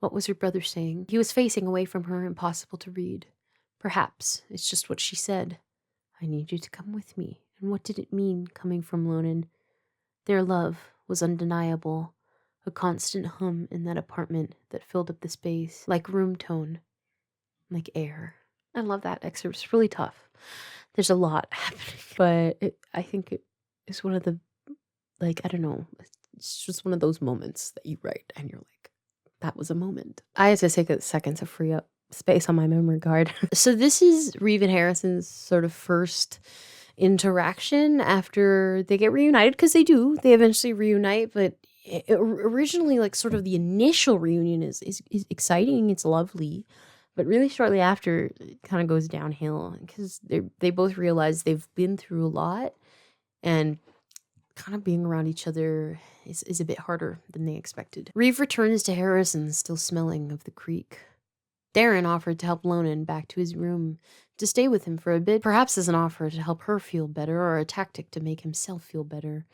What was her brother saying? He was facing away from her, impossible to read. Perhaps it's just what she said. "I need you to come with me." And what did it mean, coming from Lonan? Their love was undeniable, a constant hum in that apartment that filled up the space, like room tone, like air. I love that excerpt. It's really tough. There's a lot happening, but I think it is one of the, I don't know, it's just one of those moments that you write and you're like, that was a moment. I had to take a second to free up space on my memory card. So this is Reeve and Harrison's sort of first interaction after they get reunited, because they do. They eventually reunite, but originally, sort of the initial reunion is exciting. It's lovely. But really shortly after, it kind of goes downhill because they both realize they've been through a lot, and kind of being around each other is a bit harder than they expected. Reeve returns to Harrison, still smelling of the creek. Darren offered to help Lonan back to his room, to stay with him for a bit, perhaps as an offer to help her feel better or a tactic to make himself feel better.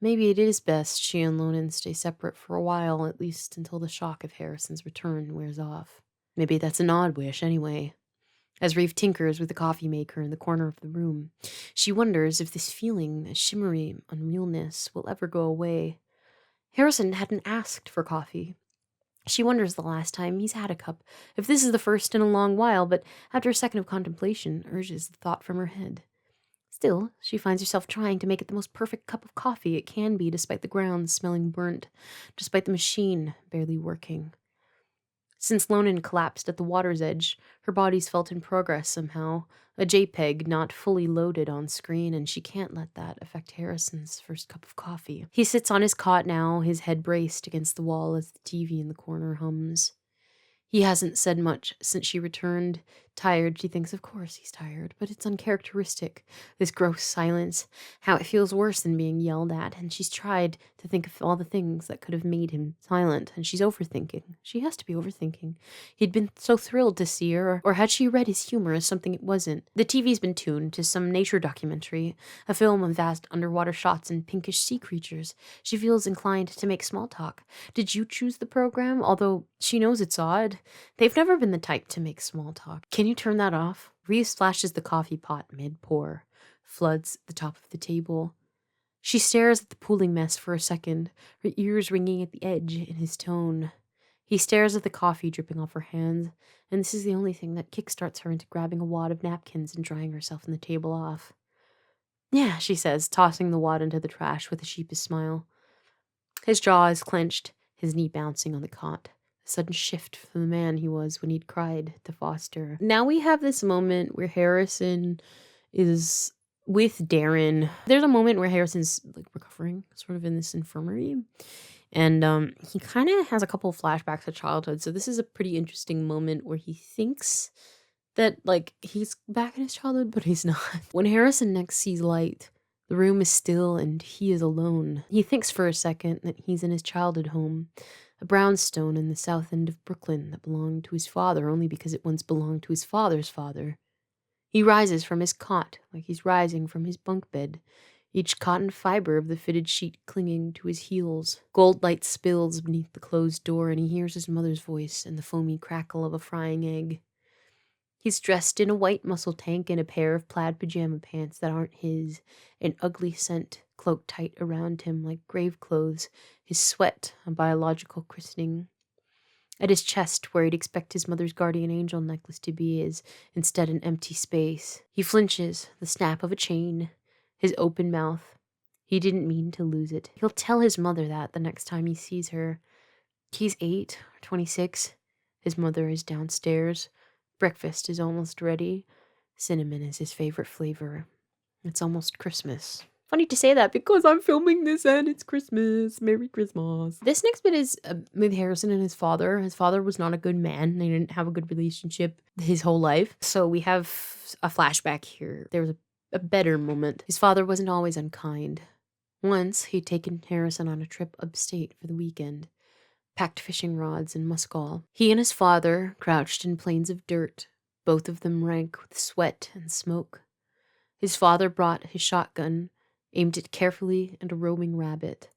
Maybe it is best she and Lonan stay separate for a while, at least until the shock of Harrison's return wears off. Maybe that's an odd wish, anyway. As Reeve tinkers with the coffee maker in the corner of the room, she wonders if this feeling, a shimmery unrealness, will ever go away. Harrison hadn't asked for coffee. She wonders the last time he's had a cup, if this is the first in a long while, but after a second of contemplation, urges the thought from her head. Still, she finds herself trying to make it the most perfect cup of coffee it can be, despite the ground smelling burnt, despite the machine barely working. Since Lonan collapsed at the water's edge, her body's felt in progress somehow, a JPEG not fully loaded on screen, and she can't let that affect Harrison's first cup of coffee. He sits on his cot now, his head braced against the wall as the TV in the corner hums. He hasn't said much since she returned. Tired, she thinks, of course he's tired, but it's uncharacteristic, this gross silence, how it feels worse than being yelled at, and she's tried to think of all the things that could have made him silent, and she's overthinking. She has to be overthinking. He'd been so thrilled to see her, or had she read his humor as something it wasn't? The TV's been tuned to some nature documentary, a film of vast underwater shots and pinkish sea creatures. She feels inclined to make small talk. Did you choose the program? Although she knows it's odd. They've never been the type to make small talk. Can you turn that off? Reeve splashes the coffee pot mid-pour, floods the top of the table. She stares at the pooling mess for a second, her ears ringing at the edge in his tone. He stares at the coffee dripping off her hands, and this is the only thing that kickstarts her into grabbing a wad of napkins and drying herself and the table off. Yeah, she says, tossing the wad into the trash with a sheepish smile. His jaw is clenched, his knee bouncing on the cot. A sudden shift from the man he was when he'd cried to Foster. Now we have this moment where Harrison is with Darren. There's a moment where Harrison's like recovering, sort of in this infirmary. And he kind of has a couple of flashbacks to childhood. So this is a pretty interesting moment where he thinks that like he's back in his childhood, but he's not. When Harrison next sees light, the room is still and he is alone. He thinks for a second that he's in his childhood home, a brownstone in the south end of Brooklyn that belonged to his father only because it once belonged to his father's father. He rises from his cot like he's rising from his bunk bed, each cotton fiber of the fitted sheet clinging to his heels. Gold light spills beneath the closed door, and he hears his mother's voice and the foamy crackle of a frying egg. He's dressed in a white muscle tank and a pair of plaid pajama pants that aren't his, an ugly scent cloaked tight around him like grave clothes, his sweat a biological christening. At his chest, where he'd expect his mother's guardian angel necklace to be, is instead an empty space. He flinches, the snap of a chain, his open mouth. He didn't mean to lose it. He'll tell his mother that the next time he sees her. He's 8 or 26. His mother is downstairs. Breakfast is almost ready. Cinnamon is his favorite flavor. It's almost Christmas. Funny to say that because I'm filming this and it's Christmas. Merry Christmas. This next bit is with Harrison and his father. His father was not a good man. They didn't have a good relationship his whole life. So we have a flashback here. There was a better moment. His father wasn't always unkind. Once, he'd taken Harrison on a trip upstate for the weekend. Packed fishing rods and muskol. He and his father crouched in plains of dirt, both of them rank with sweat and smoke. His father brought his shotgun, aimed it carefully at a roaming rabbit.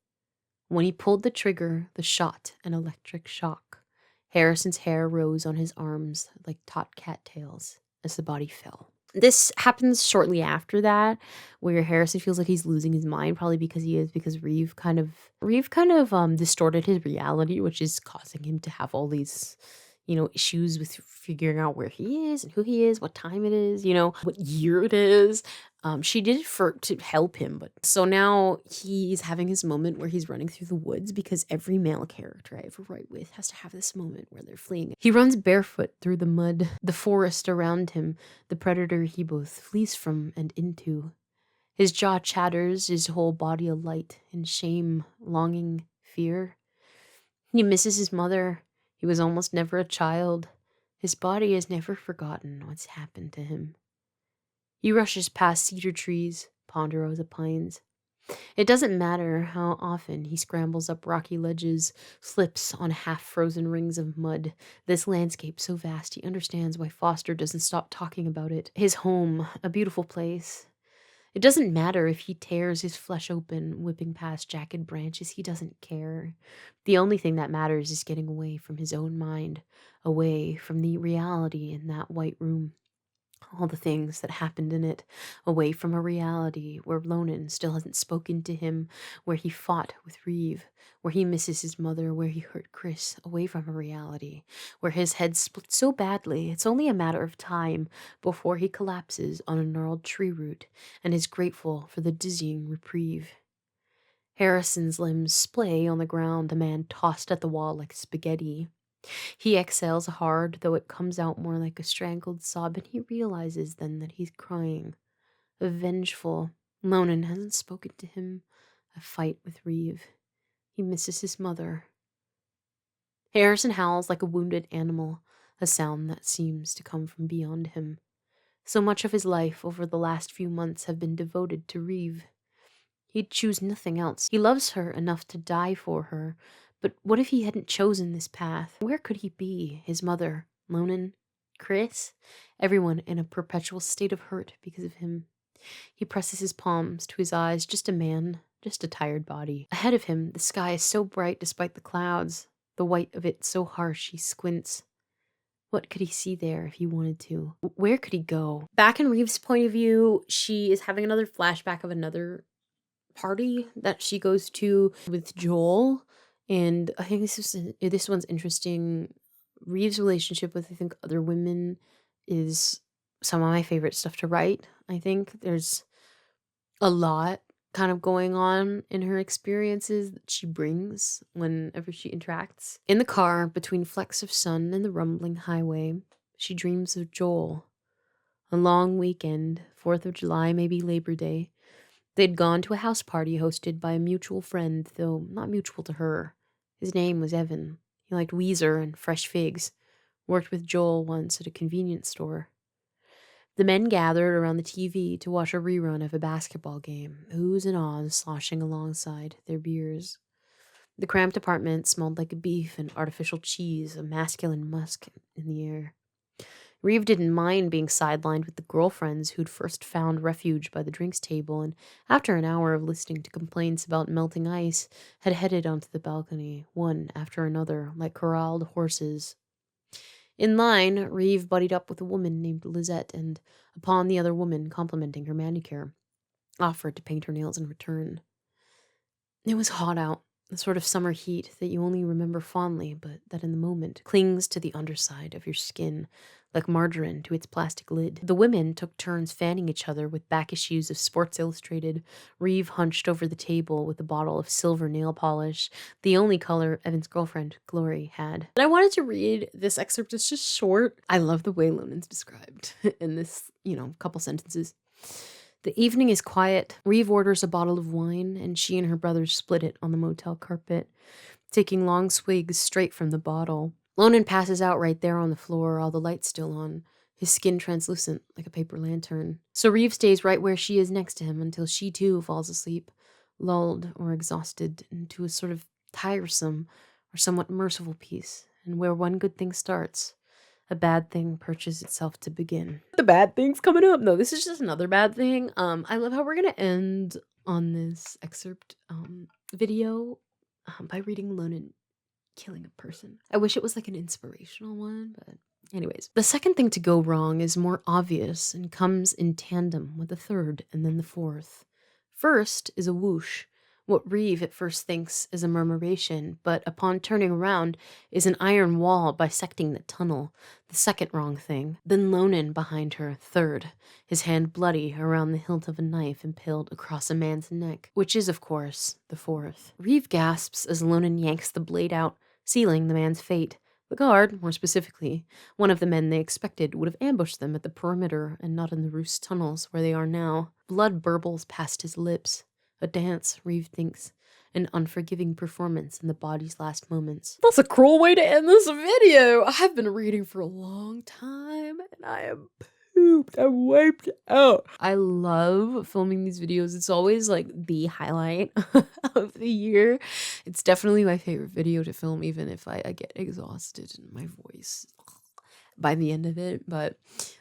When he pulled the trigger, the shot an electric shock. Harrison's hair rose on his arms like taut cattails as the body fell. This happens shortly after that, where Harrison feels like he's losing his mind, probably because Reeve kind of distorted his reality, which is causing him to have all these, issues with figuring out where he is and who he is, what time it is, what year it is. She did it to help him, but so now he's having his moment where he's running through the woods because every male character I ever write with has to have this moment where they're fleeing. He runs barefoot through the mud, the forest around him, the predator he both flees from and into. His jaw chatters, his whole body alight in shame, longing, fear. He misses his mother. He was almost never a child. His body has never forgotten what's happened to him. He rushes past cedar trees, ponderosa pines. It doesn't matter how often he scrambles up rocky ledges, slips on half-frozen rings of mud. This landscape so vast, he understands why Foster doesn't stop talking about it. His home, a beautiful place. It doesn't matter if he tears his flesh open, whipping past jagged branches. He doesn't care. The only thing that matters is getting away from his own mind, away from the reality in that white room. All the things that happened in it, away from a reality where Lonan still hasn't spoken to him, where he fought with Reeve, where he misses his mother, where he hurt Chris, away from a reality where his head split so badly it's only a matter of time before he collapses on a gnarled tree root and is grateful for the dizzying reprieve. Harrison's limbs splay on the ground, a man tossed at the wall like spaghetti. He exhales hard, though it comes out more like a strangled sob, and he realizes then that he's crying. Vengeful. Lonan hasn't spoken to him. A fight with Reeve. He misses his mother. Harrison howls like a wounded animal, a sound that seems to come from beyond him. So much of his life over the last few months have been devoted to Reeve. He'd choose nothing else. He loves her enough to die for her, but what if he hadn't chosen this path? Where could he be? His mother, Lonan, Chris, everyone in a perpetual state of hurt because of him. He presses his palms to his eyes, just a man, just a tired body. Ahead of him, the sky is so bright despite the clouds, the white of it so harsh he squints. What could he see there if he wanted to? Where could he go? Back in Reeve's point of view, she is having another flashback of another party that she goes to with Joel, and I think this one's interesting. Reeve's relationship with, I think, other women is some of my favorite stuff to write. I think there's a lot kind of going on in her experiences that she brings whenever she interacts. In the car, between flecks of sun and the rumbling highway, she dreams of Joel. A long weekend, 4th of July, maybe Labor Day. They'd gone to a house party hosted by a mutual friend, though not mutual to her. His name was Evan. He liked Weezer and fresh figs. Worked with Joel once at a convenience store. The men gathered around the TV to watch a rerun of a basketball game, oohs and ahs sloshing alongside their beers. The cramped apartment smelled like beef and artificial cheese, a masculine musk in the air. Reeve didn't mind being sidelined with the girlfriends who'd first found refuge by the drinks table, and after an hour of listening to complaints about melting ice, had headed onto the balcony, one after another, like corralled horses. In line, Reeve buddied up with a woman named Lizette, and, upon the other woman complimenting her manicure, offered to paint her nails in return. It was hot out, the sort of summer heat that you only remember fondly, but that in the moment clings to the underside of your skin, like margarine to its plastic lid. The women took turns fanning each other with back issues of Sports Illustrated, Reeve hunched over the table with a bottle of silver nail polish, the only color Evan's girlfriend, Glory, had. And I wanted to read this excerpt. It's just short. I love the way Lonan's described in this, couple sentences. The evening is quiet. Reeve orders a bottle of wine, and she and her brothers split it on the motel carpet, taking long swigs straight from the bottle. Lonan passes out right there on the floor, all the lights still on, his skin translucent like a paper lantern. So Reeve stays right where she is next to him until she too falls asleep, lulled or exhausted into a sort of tiresome or somewhat merciful peace, and where one good thing starts, a bad thing perches itself to begin. The bad thing's coming up. No, this is just another bad thing. I love how we're gonna end on this excerpt video by reading Lonan killing a person. I wish it was like an inspirational one, but anyways. The second thing to go wrong is more obvious and comes in tandem with the third and then the fourth. First is a whoosh. What Reeve at first thinks is a murmuration, but upon turning around is an iron wall bisecting the tunnel. The second wrong thing. Then Lonan behind her, third, his hand bloody around the hilt of a knife impaled across a man's neck, which is, of course, the fourth. Reeve gasps as Lonan yanks the blade out, sealing the man's fate. The guard, more specifically, one of the men they expected, would have ambushed them at the perimeter and not in the roost tunnels where they are now. Blood burbles past his lips. A dance, Reeve thinks. An unforgiving performance in the body's last moments. That's a cruel way to end this video. I've been reading for a long time and I am pooped. I'm wiped out. I love filming these videos. It's always like the highlight of the year. It's definitely my favorite video to film, even if I get exhausted in my voice by the end of it. But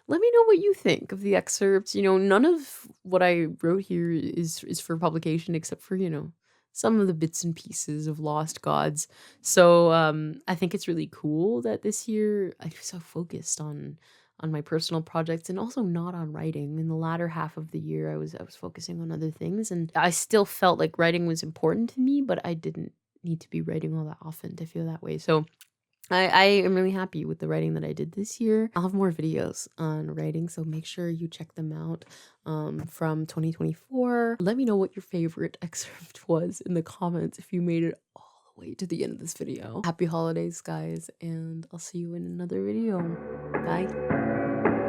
let me know what you think of the excerpts. None of what I wrote here is for publication except for, some of the bits and pieces of Lost Gods. So I think it's really cool that this year I was so focused on my personal projects and also not on writing. In the latter half of the year, I was focusing on other things, and I still felt like writing was important to me, but I didn't need to be writing all that often to feel that way. So I am really happy with the writing that I did this year. I'll have more videos on writing, so make sure you check them out from 2024. Let me know what your favorite excerpt was in the comments if you made it all wait to the end of this video. Happy holidays, guys, and I'll see you in another video. Bye.